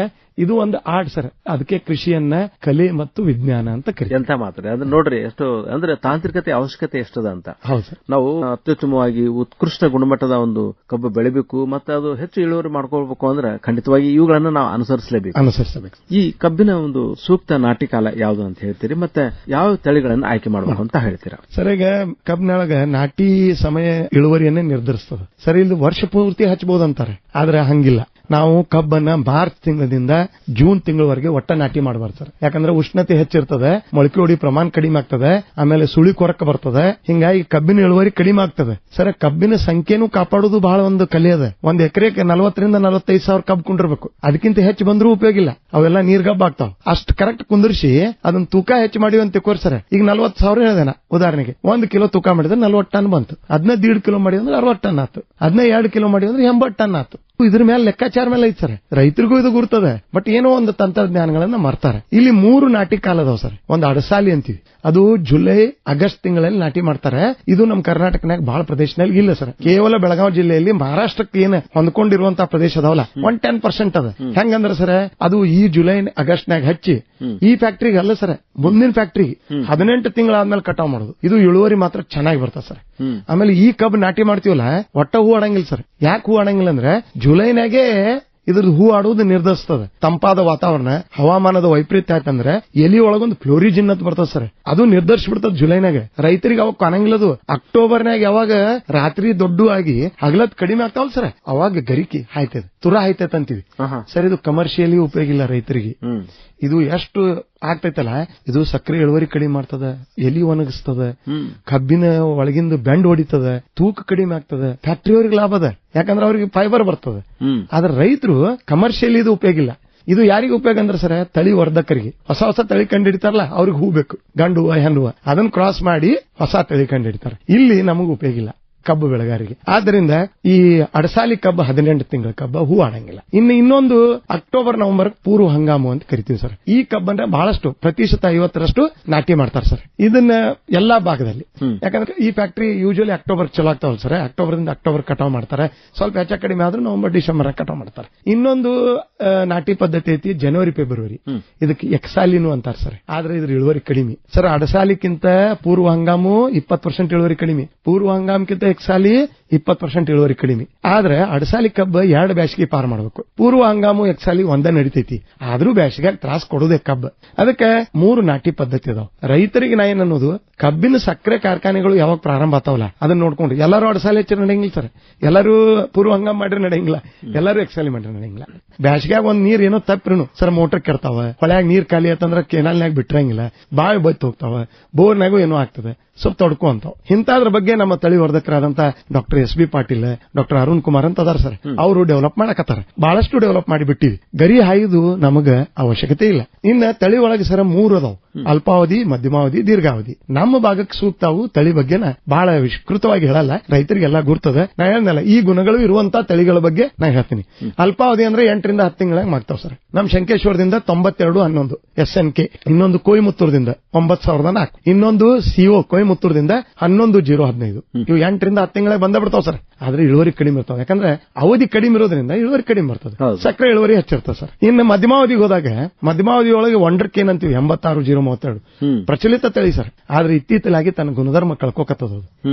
ಇದು ಒಂದು ಆರ್ಟ್ ಸರ್. ಅದಕ್ಕೆ ಕೃಷಿಯನ್ನ ಕಲೆ ಮತ್ತು ವಿಜ್ಞಾನ ಅಂತ ಕರೀತಾರೆ. ಎಂತ ಮಾತ್ರ ಅದನ್ನ ನೋಡ್ರಿ, ಎಷ್ಟು ಅಂದ್ರೆ ತಾಂತ್ರಿಕತೆ ಅವಶ್ಯಕತೆ ಎಷ್ಟದ ಅಂತ. ಹೌದು ಸರ್. ನಾವು ಅತ್ಯುತ್ತಮವಾಗಿ ಉತ್ಕೃಷ್ಟ ಗುಣಮಟ್ಟದ ಒಂದು ಕಬ್ಬು ಬೆಳಿಬೇಕು, ಮತ್ತೆ ಅದು ಹೆಚ್ಚು ಇಳುವರಿ ಮಾಡ್ಕೊಳ್ಬೇಕು ಅಂದ್ರೆ ಖಂಡಿತವಾಗಿ ಇವುಗಳನ್ನ ನಾವು ಅನುಸರಿಸಬೇಕು. ಈ ಕಬ್ಬಿನ ಒಂದು ಸೂಕ್ತ ನಾಟಿ ಕಾಲ ಯಾವುದು ಅಂತ ಹೇಳ್ತೀರಿ, ಮತ್ತೆ ಯಾವ ತಳಿಗಳನ್ನ ಆಯ್ಕೆ ಮಾಡಬೇಕು ಅಂತ ಹೇಳ್ತೀರಾ ಸರ್? ಈಗ ಕಬ್ಬಿನೊಳಗ ನಾಟಿ ಸಮಯ ಇಳುವರಿಯನ್ನೇ ನಿರ್ಧರಿಸ್ತದೆ ಸರ್. ಇಲ್ಲಿ ವರ್ಷ ಪೂರ್ತಿ ಹಚ್ಚಬಹುದಂತಾರೆ, ಆದ್ರೆ ಹಂಗಿಲ್ಲ. ನಾವು ಕಬ್ಬನ್ನ ಮಾರ್ಚ್ ತಿಂಗಳಿಂದ ಜೂನ್ ತಿಂಗಳವರೆಗೆ ಒಟ್ಟ ನಾಟಿ ಮಾಡಬಾರ್ದು ಸರ್. ಯಾಕಂದ್ರೆ ಉಷ್ಣತೆ ಹೆಚ್ಚಿರ್ತದೆ, ಮೊಳಕೆ ಹೊಡಿ ಪ್ರಮಾಣ ಕಡಿಮೆ ಆಗ್ತದೆ, ಆಮೇಲೆ ಸುಳಿ ಕೊರಕ ಬರ್ತದೆ. ಹಿಂಗಾಗಿ ಕಬ್ಬಿನ ಇಳುವರಿ ಕಡಿಮೆ ಆಗ್ತದೆ ಸರ್. ಕಬ್ಬಿನ ಸಂಖ್ಯೆನೂ ಕಾಪಾಡೋದು ಬಹಳ ಒಂದು ಕಲೆ ಅದ. 1 ಎಕರೆಗೆ 40ರಿಂದ 45 ಸಾವಿರ ಕಬ್ಬು ಕುಂಡಿರ್ಬೇಕು. ಅದಕ್ಕಿಂತ ಹೆಚ್ಚು ಬಂದ್ರೂ ಉಪಯೋಗ ಇಲ್ಲ, ಅವೆಲ್ಲ ನೀರ್ಗಬ್ಬ ಆಗ್ತಾವ. ಅಷ್ಟು ಕರೆಕ್ಟ್ ಕುಂದಿರ್ಸಿ ಅದನ್ನ ತೂಕ ಹೆಚ್ಚು ಮಾಡಿ ಅಂತ ತಿಳ್ಕೋರಿ ಸರ್. ಈಗ 40 ಸಾವಿರ ಹೇಳಿದೆನ ಉದಾಹರಣೆಗೆ, 1 ಕಿಲೋ ತೂಕ ಮಾಡಿದ್ರೆ 40 ಟನ್ ಬಂತು. 1.5 ಕಿಲೋ ಮಾಡಿ ಅಂದ್ರೆ 60 ಟನ್ ಆತು. 2 ಕಿಲೋ ಮಾಡಿ ಅಂದ್ರೆ 80 ಟನ್ ಆತು. ಇದ್ರ ಮೇಲೆ ಲೆಕ್ಕಾಚಾರ ಮೇಲೆ ಐತಿ ಸರ್. ರೈತರಿಗೂ ಇದು ಗುರ್ತದೆ, ಬಟ್ ಏನೋ ಒಂದು ತಂತ್ರಜ್ಞಾನಗಳನ್ನ ಮರ್ತಾರೆ. ಇಲ್ಲಿ 3 ನಾಟಿ ಕಾಲ ಅದಾವ ಸರ್. ಒಂದು ಅಡಸಾಲಿ ಅಂತೀವಿ, ಅದು ಜುಲೈ ಆಗಸ್ಟ್ ತಿಂಗಳಲ್ಲಿ ನಾಟಿ ಮಾಡ್ತಾರೆ. ಇದು ನಮ್ಮ ಕರ್ನಾಟಕನಾಗ ಬಹಳ ಪ್ರದೇಶದಲ್ಲಿ ಇಲ್ಲ ಸರ್. ಕೇವಲ ಬೆಳಗಾವಿ ಜಿಲ್ಲೆಯಲ್ಲಿ ಮಹಾರಾಷ್ಟ್ರಕ್ಕೆ ಏನು ಹೊಂದ್ಕೊಂಡಿರುವಂತಹ ಪ್ರದೇಶ ಅದಾವಲ್ಲ, 10% ಅದ. ಹೆಂಗಂದ್ರೆ ಸರ್, ಅದು ಈ ಜುಲೈ ಆಗಸ್ಟ್ನಾಗ ಹಚ್ಚಿ ಈ ಫ್ಯಾಕ್ಟ್ರಿಗೆ ಅಲ್ಲ ಸರ್, ಮುಂದಿನ ಫ್ಯಾಕ್ಟ್ರಿಗೆ 18 ತಿಂಗಳಾದ್ಮೇಲೆ ಕಟಾವ್ ಮಾಡೋದು. ಇದು ಇಳುವರಿ ಮಾತ್ರ ಚೆನ್ನಾಗಿ ಬರ್ತದೆ ಸರ್. ಆಮೇಲೆ ಈ ಕಬ್ಬು ನಾಟಿ ಮಾಡ್ತೀವಲ್ಲ, ಒಟ್ಟ ಹೂ ಆಡಂಗಿಲ್ಲ ಸರ್. ಯಾಕೆ ಹೂ ಆಡಂಗಿಲ್ಲ ಅಂದ್ರೆ ಜುಲೈನಾಗೆ ಇದ್ರದ್ದು ಹೂ ಆಡುವುದು ನಿರ್ಧರಿಸ್ತದೆ. ತಂಪಾದ ವಾತಾವರಣ, ಹವಾಮಾನದ ವೈಪರೀತ್ಯ ಆಯ್ತಂದ್ರೆ ಎಲಿ ಒಳಗೊಂದು ಫ್ಲೋರಿಜಿನ್ ಅಂತ ಬರ್ತದೆ ಸರ್. ಅದು ನಿರ್ಧರಿಸ್ಬಿಡ್ತದೆ ಜುಲೈನಾಗ. ರೈತರಿಗೆ ಅವಾಗ ಕಾಣಂಗಿಲ್ಲದು. ಅಕ್ಟೋಬರ್ನಾಗ ಯಾವಾಗ ರಾತ್ರಿ ದೊಡ್ಡ ಆಗಿ ಹಗಲತ್ ಕಡಿಮೆ ಆಗ್ತಾವಲ್ಲ ಸರ್, ಅವಾಗ ಗರಿಕಿ ಹಾಯ್ತದೆ, ತುರ ಹಾಯ್ತೈತೆ ಅಂತೀವಿ ಸರ್. ಇದು ಕಮರ್ಷಿಯಲಿ ಉಪಯೋಗ ಇಲ್ಲ ರೈತರಿಗೆ. ಇದು ಎಷ್ಟು ಆಗ್ತೈತಲ್ಲ, ಇದು ಸಕ್ಕರೆ ಇಳುವರಿ ಕಡಿಮೆ ಮಾಡ್ತದ, ಎಲಿ ಒಣಗಿಸ್ತದ, ಕಬ್ಬಿನ ಒಳಗಿಂದ ಬೆಂಡ್ ಹೊಡಿತದ, ತೂಕ ಕಡಿಮೆ ಆಗ್ತದ, ಫ್ಯಾಕ್ಟರಿಯವ್ರಿಗೆ ಲಾಭ ಅದ, ಯಾಕಂದ್ರೆ ಅವ್ರಿಗೆ ಫೈಬರ್ ಬರ್ತದ. ಆದ್ರೆ ರೈತರು ಕಮರ್ಷಿಯಲಿ ಇದು ಉಪಯೋಗ ಇಲ್ಲ. ಇದು ಯಾರಿಗೆ ಉಪಯೋಗ ಅಂದ್ರೆ ಸರ್, ತಳಿ ವರ್ಧಕರಿಗೆ. ಹೊಸ ತಳಿ ಕಂಡಿಡಿತಾರಲ್ಲ, ಅವ್ರಿಗೆ ಹೂ ಬೇಕು, ಗಂಡು ಹೂವ ಹೆಣ್ಣು ಹೂವ, ಅದನ್ನ ಕ್ರಾಸ್ ಮಾಡಿ ಹೊಸ ತಳಿ ಕಂಡಿಡಿತಾರೆ. ಇಲ್ಲಿ ನಮಗೂ ಉಪಯೋಗ ಇಲ್ಲ. ಕಬ್ಬು ಬೆಳೆಗಾರರಿಗೆ. ಆದ್ದರಿಂದ ಈ ಅಡಸಾಲಿ ಕಬ್ಬು 18 ತಿಂಗಳ ಕಬ್ಬ ಹೂ ಆಡಂಗಿಲ್ಲ. ಇನ್ನೊಂದು ಅಕ್ಟೋಬರ್ ನವೆಂಬರ್ ಪೂರ್ವ ಹಂಗಾಮು ಅಂತ ಕರಿತೀವಿ ಸರ್. ಈ ಕಬ್ಬನ್ನ ಬಹಳಷ್ಟು ಪ್ರತಿಶತ 50% ನಾಟಿ ಮಾಡ್ತಾರೆ ಸರ್. ಇದನ್ನ ಎಲ್ಲಾ ಭಾಗದಲ್ಲಿ, ಯಾಕಂದ್ರೆ ಈ ಫ್ಯಾಕ್ಟರಿ ಯೂಶಲಿ ಅಕ್ಟೋಬರ್ ಚಲೋ ಆಗ್ತಾವಲ್ಲ ಸರ್. ಅಕ್ಟೋಬರ್ ಕಟಾವ್ ಮಾಡ್ತಾರೆ. ಸ್ವಲ್ಪ ಹೆಚ್ಚ ಕಡಿಮೆ ಆದ್ರೂ ನವೆಂಬರ್ ಡಿಸೆಂಬರ್ ಕಟಾವ್ ಮಾಡ್ತಾರೆ. ಇನ್ನೊಂದು ನಾಟಿ ಪದ್ಧತಿ ಐತಿ ಜನವರಿ ಫೆಬ್ರವರಿ. ಇದಕ್ಕೆ ಎಕ್ಸಾಲಿನು ಅಂತಾರೆ ಸರ್. ಆದ್ರೆ ಇದ್ರ ಇಳುವರಿ ಕಡಿಮೆ ಸರ್. ಅಡಸಾಲಿಕ್ಕಿಂತ ಪೂರ್ವ ಹಂಗಾಮು 20% ಇಳುವರಿ ಕಡಿಮೆ, ಪೂರ್ವ ಹಂಗಾಮಕ್ಕಿಂತ ಎಕ್ಸಾಲಿ 20% ಇಳುವರಿ ಕಡಿಮೆ. ಆದ್ರೆ ಅಡಸಾಲಿ ಕಬ್ಬ 2 ಬ್ಯಾಸಿಗೆ ಪಾರ್ ಮಾಡಬೇಕು. ಪೂರ್ವ ಹಂಗಾಮು ಎಕ್ಸಾಲಿ ಒಂದೇ ನಡಿತೈತಿ, ಆದ್ರೂ ಬ್ಯಾಸಿಗೆ ತ್ರಾಸ್ ಕೊಡೋದೇ ಕಬ್ಬ. ಅದಕ್ಕೆ 3 ನಾಟಿ ಪದ್ಧತಿ ಅದಾವ. ರೈತರಿಗೆ ನಾ ಏನ್ ಅನ್ನೋದು, ಕಬ್ಬಿನ ಸಕ್ಕರೆ ಕಾರ್ಖಾನೆಗಳು ಯಾವಾಗ ಪ್ರಾರಂಭ ಆಗ್ತಾವಲ್ಲ ಅದನ್ನ ನೋಡ್ಕೊಂಡು ಎಲ್ಲರೂ ಅಡಸಾಲಿ ಹೆಚ್ಚು ನಡೆಯಂಗಿಲ್ಲ ಸರ್. ಎಲ್ಲರೂ ಪೂರ್ವ ಹಂಗಾಮ ಮಾಡ್ರೆ ನಡೆಯಂಗಿಲ್ಲ, ಎಲ್ಲರೂ ಎಕ್ಸಾಲಿ ಮಾಡ್ರೆ ನಡೆಯಂಗಿಲ್ಲ. ಬ್ಯಾಸಿಗ್ಯಾಗ ಒಂದ್ ನೀರ್ ಏನೋ ತಪ್ಪಿರು ಸರ್, ಮೋಟರ್ ಕೆಡ್ತಾವ, ಹೊಳ್ಯಾಗ ನೀರ್ ಖಾಲಿ ಆತಂದ್ರ ಕೆನಾಲ್ನಾಗ ಬಿಟ್ರಂಗಿಲ್ಲ, ಬಾವಿ ಬತ್ತಿ ಹೋಗ್ತಾವ, ಬೋರ್ನಾಗೂ ಏನೋ ಆಗ್ತದೆ, ಸ್ವಲ್ಪ ತೊಡ್ಕೊ ಅಂತಾವ್. ಇಂಥದ್ರ ಬಗ್ಗೆ ನಮ್ಮ ತಳಿ ವರ್ಧಕರಾದಂತ doctor SB Patil, doctor Arun Kumar ಅಂತ ಅದಾರ ಸರ್. ಅವರು ಡೆವಲಪ್ ಮಾಡಕತ್ತಾರ. ಬಹಳಷ್ಟು ಡೆವಲಪ್ ಮಾಡಿ ಬಿಟ್ಟಿವಿ. ಗರಿ ಹಾಯ್ದು ನಮಗ ಅವಶ್ಯಕತೆ ಇಲ್ಲ. ಇನ್ನ ತಳಿ ಒಳಗೆ ಸರ 3 ಅದಾವ್: ಅಲ್ಪಾವಧಿ, ಮಧ್ಯಮಾವಧಿ, ದೀರ್ಘಾವಧಿ. ನಮ್ಮ ಭಾಗಕ್ಕೆ ಸೂಕ್ತಾವು ತಳಿ ಬಗ್ಗೆ ಬಹಳ ವಿಸ್ತೃತವಾಗಿ ಹೇಳಲ್ಲ, ರೈತರಿಗೆಲ್ಲ ಗುರ್ತದ. ನಾ ಹೇಳಲ್ಲ, ಈ ಗುಣಗಳು ಇರುವಂತ ತಳಿಗಳ ಬಗ್ಗೆ ನಾ ಹೇಳ್ತೀನಿ. ಅಲ್ಪಾವಧಿ ಅಂದ್ರೆ 8 ರಿಂದ 10 ತಿಂಗಳಾಗ ಮಾಡ್ತಾವ್ ಸರ್. ನಮ್ ಶಂಕೇಶ್ವರದಿಂದ 9211 SNK, ಇನ್ನೊಂದು ಕೊಯಮತ್ತೂರದಿಂದ 9004, ಇನ್ನೊಂದು CO ಕೊಯಮತ್ತೂರದಿಂದ 11015. ಇವು 8 ರಿಂದ 10 ತಿಂಗಳಾಗ ಬಂದ ಬಿಡ್ತಾವ್ ಸರ್. ಆದ್ರೆ ಇಳುವರಿ ಕಡಿಮೆ ಇರ್ತಾವ, ಯಾಕಂದ್ರೆ ಅವಧಿ ಕಡಿಮೆ ಇರೋದ್ರಿಂದ ಇಳುವರಿ ಕಡಿಮೆ ಬರ್ತದೆ, ಸಕ್ಕರೆ ಇಳುವರಿ ಹೆಚ್ಚಿರ್ತದೆ ಸರ್. ಇನ್ನು ಮಧ್ಯಮಾವಧಿಗೆ ಹೋದಾಗ, ಮಧ್ಯಮಾವಧಿ ಒಳಗೆ ವಂಡರ್ ಕೇನ್ ಅಂತೀವಿ, 86-032 ಪ್ರಚಲಿತ ತಳಿ ಸರ್. ಆದ್ರೆ ಇತ್ತೀಚಲಾಗಿ ತನ್ನ ಗುಣಧರ್ಮ ಕಳ್ಕೋಕತ್ತದ.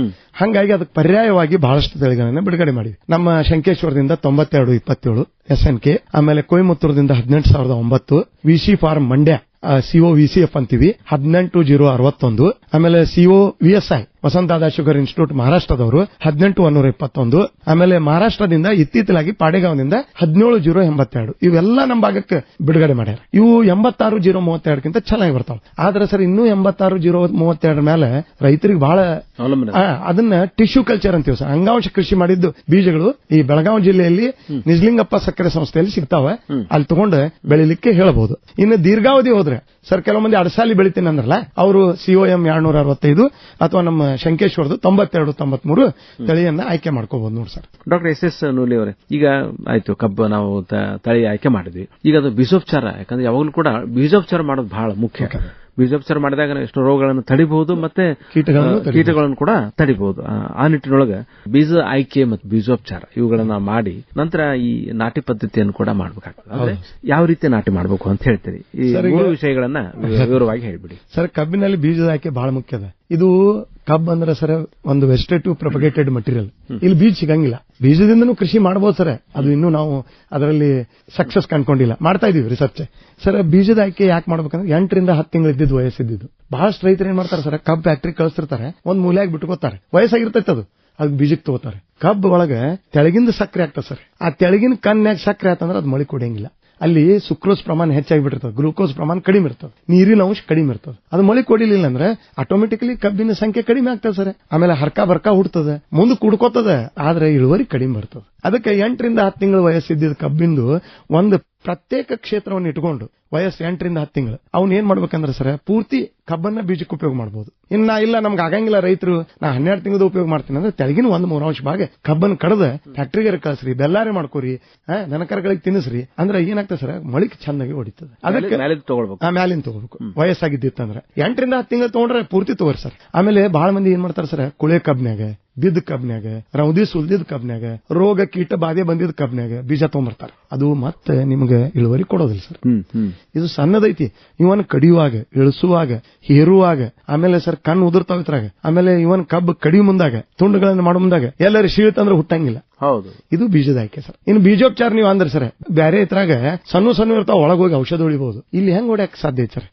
ಹಂಗಾಗಿ ಅದಕ್ಕೆ ಪರ್ಯಾಯವಾಗಿ ಬಹಳಷ್ಟು ತಳಿಗಳನ್ನ ಬಿಡುಗಡೆ ಮಾಡಿವಿ. ನಮ್ಮ ಶಂಕೇಶ್ವರದಿಂದ 9227 SNK, ಆಮೇಲೆ ಕೊಯಮತ್ತೂರದಿಂದ 18009, VC farm Mandya CO VCF ಅಂತೀವಿ 18061, ಆಮೇಲೆ CO VSI ವಸಂತಾದ ಶುಗರ್ ಇನ್ಸ್ಟಿಟ್ಯೂಟ್ ಮಹಾರಾಷ್ಟ್ರದವರು 18121, ಆಮೇಲೆ ಮಹಾರಾಷ್ಟ್ರದಿಂದ ಇತ್ತೀಚಲಾಗಿ ಪಾಡೆಗಾಂವದಿಂದ 17082. ಇವೆಲ್ಲ ನಮ್ಮ ಭಾಗಕ್ಕೆ ಬಿಡುಗಡೆ ಮಾಡ್ಯಾರ. ಇವು 86-032 ಚೆನ್ನಾಗಿ ಬರ್ತಾವ. ಆದ್ರೆ ಸರ್ ಇನ್ನೂ 86-032 ಮೇಲೆ ರೈತರಿಗೆ ಬಹಳ ಅದನ್ನ ಟಿಶ್ಯೂ ಕಲ್ಚರ್ ಅಂತೀವಿ ಸರ್. ಅಂಗಾಂಶ ಕೃಷಿ ಮಾಡಿದ್ದು ಬೀಜಗಳು ಈ ಬೆಳಗಾವಿ ಜಿಲ್ಲೆಯಲ್ಲಿ ನಿಜಲಿಂಗಪ್ಪ ಸಕ್ಕರೆ ಸಂಸ್ಥೆಯಲ್ಲಿ ಸಿಗ್ತಾವ. ಅಲ್ಲಿ ತಗೊಂಡು ಬೆಳಿಲಿಕ್ಕೆ ಹೇಳಬಹುದು. ಇನ್ನು ದೀರ್ಘಾವಧಿ ಹೋದ್ರೆ ಸರ್, ಕೆಲವು ಮಂದಿ ಅಡಸಾಲಿ ಬೆಳಿತೀನಿ ಅಂದ್ರಲ್ಲ, ಅವರು COM 265 ಅಥವಾ ನಮ್ಮ ಶಂಕೇಶ್ವರದ 9293 ತಳಿಯನ್ನ ಆಯ್ಕೆ ಮಾಡ್ಕೋಬಹುದು ನೋಡಿ ಸರ್. ಡಾಕ್ಟರ್ SS ನೂಲಿ ಅವರೇ, ಈಗ ಆಯ್ತು ಕಬ್ಬು ನಾವು ತಳಿ ಆಯ್ಕೆ ಮಾಡಿದ್ವಿ. ಈಗ ಅದು ಬೀಜೋಪಚಾರ, ಯಾಕಂದ್ರೆ ಯಾವಾಗಲೂ ಕೂಡ ಬೀಜೋಪಚಾರ ಮಾಡೋದು ಬಹಳ ಮುಖ್ಯ. ಬೀಜೋಪಚಾರ ಮಾಡಿದಾಗ ಎಷ್ಟು ರೋಗಗಳನ್ನು ತಡಿಬಹುದು, ಮತ್ತೆ ಕೀಟಗಳನ್ನು ಕೂಡ ತಡಿಬಹುದು. ಆ ನಿಟ್ಟಿನೊಳಗೆ ಬೀಜ ಆಯ್ಕೆ ಮತ್ತು ಬೀಜೋಪಚಾರ ಇವುಗಳನ್ನ ಮಾಡಿ ನಂತರ ಈ ನಾಟಿ ಪದ್ಧತಿಯನ್ನು ಕೂಡ ಮಾಡಬೇಕಾಗ್ತದೆ. ಅಂದ್ರೆ ಯಾವ ರೀತಿ ನಾಟಿ ಮಾಡಬೇಕು ಅಂತ ಹೇಳ್ತೀರಿ, ಈ 3 ವಿಷಯಗಳನ್ನ ವಿವರವಾಗಿ ಹೇಳ್ಬಿಡಿ ಸರ್. ಕಬ್ಬಿನಲ್ಲಿ ಬೀಜದ ಆಯ್ಕೆ ಬಹಳ ಮುಖ್ಯ ಅದ. ಇದು ಕಬ್ಬು ಅಂದ್ರೆ ಸರ್ ಒಂದು ವೆಜಿಟೇಟಿವ್ ಪ್ರೊಪಗೇಟೆಡ್ ಮಟೀರಿಯಲ್. ಇಲ್ಲಿ ಬೀಜ ಸಿಗಂಗಿಲ್ಲ. ಬೀಜದಿಂದನೂ ಕೃಷಿ ಮಾಡಬಹುದು ಸರ್, ಅದು ಇನ್ನೂ ನಾವು ಅದರಲ್ಲಿ ಸಕ್ಸಸ್ ಕಂಡ್ಕೊಂಡಿಲ್ಲ, ಮಾಡ್ತಾ ಇದೀವಿ ರಿಸರ್ಚ್ ಸರ್. ಬೀಜದ ಆಯ್ಕೆ ಯಾಕೆ ಮಾಡ್ಬೇಕಂದ್ರೆ 8 ರಿಂದ 10 ತಿಂಗಳು ಇದ್ದಿದ್ದು ವಯಸ್ಸಿದ್ದು. ಬಹಳಷ್ಟು ರೈತರು ಏನ್ ಮಾಡ್ತಾರೆ ಸರ್, ಕಬ್ಬು ಫ್ಯಾಕ್ಟ್ರಿ ಕಳಿಸ್ತಿರ್ತಾರೆ, ಒಂದ್ ಮೂಲೆಯಾಗಿ ಬಿಟ್ಕೋತಾರೆ, ವಯಸ್ಸಾಗಿರ್ತೈತೆ ಅದು, ಅದು ಬೀಜಕ್ಕೆ ತಗೋತಾರೆ. ಕಬ್ಬು ಒಳಗೆ ತೆಳಗಿಂದ ಸಕ್ಕರೆ ಆಗ್ತದೆ ಸರ್. ಆ ತೆಳಗಿನ ಕನ್ಯಾಗ ಸಕ್ಕರೆ ಆತಂದ್ರೆ ಅದು ಮಳಿ ಕೊಡಂಗಿಲ್ಲ. ಅಲ್ಲಿ ಸುಕ್ರೋಸ್ ಪ್ರಮಾಣ ಹೆಚ್ಚಾಗಿಬಿಟ್ಟಿರ್ತದೆ, ಗ್ಲೂಕೋಸ್ ಪ್ರಮಾಣ ಕಡಿಮೆ ಇರ್ತದೆ, ನೀರಿನ ಅಂಶ ಕಡಿಮೆ ಇರ್ತದೆ. ಅದು ಮಳಿ ಕೊಡಿಲಿಲ್ಲ ಅಂದ್ರೆ ಆಟೋಮೆಟಿಕಲಿ ಕಬ್ಬಿನ ಸಂಖ್ಯೆ ಕಡಿಮೆ ಆಗ್ತದೆ ಸರ್. ಆಮೇಲೆ ಹರ್ಕ ಬರ್ಕ ಹುಡ್ತದೆ, ಮುಂದೆ ಕುಡ್ಕೋತದೆ, ಆದ್ರೆ ಇಳುವರಿ ಕಡಿಮೆ ಬರ್ತದೆ. ಅದಕ್ಕೆ 8 ರಿಂದ 10 ತಿಂಗಳು ವಯಸ್ಸಿದ್ದ ಕಬ್ಬಿಂದು ಒಂದು ಪ್ರತ್ಯೇಕ ಕ್ಷೇತ್ರವನ್ನು ಇಟ್ಕೊಂಡು ವಯಸ್ಸು 8 ರಿಂದ 10 ತಿಂಗಳು ಅವ್ನ ಏನ್ ಮಾಡ್ಬೇಕಂದ್ರೆ ಸರ್, ಪೂರ್ತಿ ಕಬ್ಬನ್ನ ಬೀಜಕ್ಕೆ ಉಪಯೋಗ ಮಾಡಬಹುದು. ಇಲ್ಲ ನಮ್ಗೆ ಆಗಂಗಿಲ್ಲ, ರೈತರು ನಾ 12 ತಿಂಗಳದ ಉಪಯೋಗ ಮಾಡ್ತೀನಿ ಅಂದ್ರೆ ತೆಳಗಿನ 1/3 ಭಾಗ ಕಬ್ಬನ್ ಕಡದ ಫ್ಯಾಕ್ಟ್ರಿಗೆ ಕಳಿಸ್ರಿ, ಬೆಲ್ಲಾರಿ ಮಾಡ್ಕೋರಿ, ದನಕರಗಳಿಗೆ ತಿನ್ನಿಸ್ರಿ. ಅಂದ್ರೆ ಏನಾಗ್ತದೆ ಸರ್, ಮಳಿಕ್ ಚಂದಾಗಿ ಹೊಡಿತದೆ. ಅದಕ್ಕೆ ಮ್ಯಾಲಿನ ತಗೋಬೇಕು. ವಯಸ್ಸಾಗಿದ್ದಿತ್ತಂದ್ರೆ 8 ರಿಂದ 10 ತಿಂಗಳು ತಗೊಂಡ್ರೆ ಪೂರ್ತಿ ತಗೋರಿ ಸರ್. ಆಮೇಲೆ ಬಹಳ ಮಂದಿ ಏನ್ ಮಾಡ್ತಾರೆ ಸರ್, ಕುಳೆ ಕಬ್ನ್ಯಾಗ, ಬಿದ್ದ ಕಬ್ನ್ಯಾಗ, ರೌದಿ ಸುಲ್ದಿದ್ ಕಬ್ನ್ಯಾಗ, ರೋಗ ಕೀಟ ಬಾಧೆ ಬಂದಿದ್ದ ಕಬ್ನ್ಯಾಗ ಬೀಜ ತಗೊಂಡ್ಬರ್ತಾರೆ. ಅದು ಮತ್ತೆ ನಿಮ್ಗೆ ಇಳುವರಿ ಕೊಡೋದಿಲ್ಲ ಸರ್. ಇದು ಸಣ್ಣದೈತಿ. ಇವನ್ ಕಡಿಯುವಾಗ, ಇಳಿಸುವಾಗ, ಹೇರುವಾಗ, ಆಮೇಲೆ ಸರ್ ಕಣ್ಣು ಉದುರ್ತಾವ ಇದ್ರಾಗ, ಆಮೇಲೆ ಇವನ್ ಕಬ್ಬು ಕಡಿಯು ಮುಂದಾಗ, ತುಂಡುಗಳನ್ನ ಮಾಡೋ ಮುಂದಾಗ ಎಲ್ಲರೂ ಶೀಳ್ತಂದ್ರೆ ಹುಟ್ಟಂಗಿಲ್ಲ. ಹೌದು, ಇದು ಬೀಜದ ಆಯ್ಕೆ ಸರ್. ಇನ್ನು ಬೀಜೋಪಚಾರ ನೀವು ಅಂದ್ರೆ ಸರ್, ಬೇರೆ ಇದ್ರಾಗ ಸಣ್ಣ ಇರ್ತಾವ, ಒಳಗೋಗಿ ಔಷಧ ಹೊಡಿಬಹುದು. ಇಲ್ಲಿ ಹೆಂಗ್ ಹೊಡ್ಯಾಕ ಸಾಧ್ಯ ಐತೆ ಸರ್?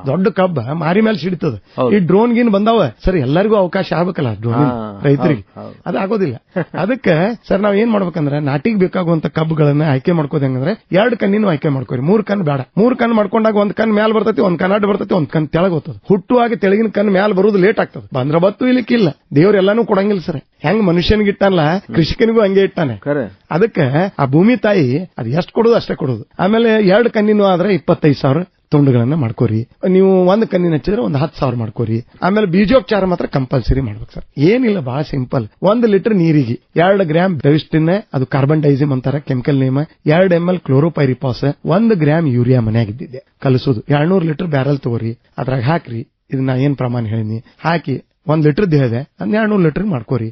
ದೊಡ್ಡ ಕಬ್ಬ ಮಾರಿ ಮೇಲೆ ಸಿಡಿತದ. ಈ ಡ್ರೋನ್ ಗಿನ್ ಬಂದಾವ ಸರ್, ಎಲ್ಲರಿಗೂ ಅವಕಾಶ ಆಗ್ಬೇಕಲ್ಲ ಡ್ರೋನ್ ರೈತರಿಗೆ, ಅದು ಆಗೋದಿಲ್ಲ. ಅದಕ್ಕೆ ಸರ್ ನಾವ್ ಏನ್ ಮಾಡ್ಬೇಕಂದ್ರೆ, ನಾಟಿಗೆ ಬೇಕಾಗುವಂತ ಕಬ್ಬುಗಳನ್ನ ಆಯ್ಕೆ ಮಾಡ್ಕೋದ್ ಹೆಂಗಂದ್ರೆ, 2 ಕಣ್ಣಿನೂ ಆಯ್ಕೆ ಮಾಡ್ಕೋರಿ. 3 ಕಣ್ಣು ಬೇಡ. 3 ಕಣ್ಣು ಮಾಡ್ಕೊಂಡಾಗ ಒಂದ್ ಕಣ್ಣು ಮ್ಯಾಲ ಬರ್ತೈತಿ, ಒಂದ್ ಕಣ್ಣು ಅಡ್ಡ ಬರ್ತೈತಿ, ಒಂದ್ ಕಣ್ಣು ತೆಳಗ್ ಹೋಗ್ತದೆ. ಹುಟ್ಟುವಾಗ ತೆಳಗಿನ ಕಣ್ಣು ಮ್ಯಾಲ ಬರೋದು ಲೇಟ್ ಆಗ್ತದೆ. ಬಂದ್ರ ಬತ್ತು ಇಲ್ಲಿಕ್ಕಿಲ್ಲ, ದೇವ್ರ ಎಲ್ಲಾನು ಕೊಡಂಗಿಲ್ಲ ಸರ್. ಹೆಂಗ್ ಮನುಷ್ಯನಿಗೆ ಇಟ್ಟಾನಲ್ಲ, ಕೃಷಿಕನಿಗೂ ಹಂಗೆ ಇಟ್ಟಾನೆ. ಅದಕ್ಕೆ ಆ ಭೂಮಿ ತಾಯಿ ಅದು ಎಷ್ಟು ಕೊಡೋದು ಅಷ್ಟೇ ಕೊಡೋದು. ಆಮೇಲೆ 2 ಕಣ್ಣಿನೂ ಆದ್ರೆ 25,000 ತುಂಡುಗಳನ್ನ ಮಾಡ್ಕೋರಿ. ನೀವು ಒಂದ್ ಕಣ್ಣಿನ ಹಚ್ಚಿದ್ರೆ ಒಂದು 10,000 ಮಾಡ್ಕೋರಿ. ಆಮೇಲೆ ಬೀಜೋಪಚಾರ ಮಾತ್ರ ಕಂಪಲ್ಸರಿ ಮಾಡ್ಬೇಕು ಸರ್. ಏನಿಲ್ಲ, ಬಹಳ ಸಿಂಪಲ್. 1 ಲೀಟರ್ ನೀರಿಗೆ 2 ಗ್ರಾಮ್ ಬೆವಿಸ್ಟಿನ್, ಅದು ಕಾರ್ಬನ್ ಡೈಸಿಮ್ ಅಂತಾರ chemical name, 2 ml chlorpyrifos, 1 gram urea ಮನೆಯಾಗಿದ್ದಿದ್ದೆ ಕಲಸೋದು. 200 ಲೀಟರ್ ಬ್ಯಾರಲ್ ತಗೋರಿ, ಅದ್ರಾಗ ಹಾಕ್ರಿ. ಇದನ್ನ ಏನ್ ಪ್ರಮಾಣ ಹೇಳಿನಿ ಹಾಕಿ 1 ಲೀಟರ್ ದೇಹದೆ 200 ಲೀಟರ್ ಮಾಡ್ಕೋರಿ.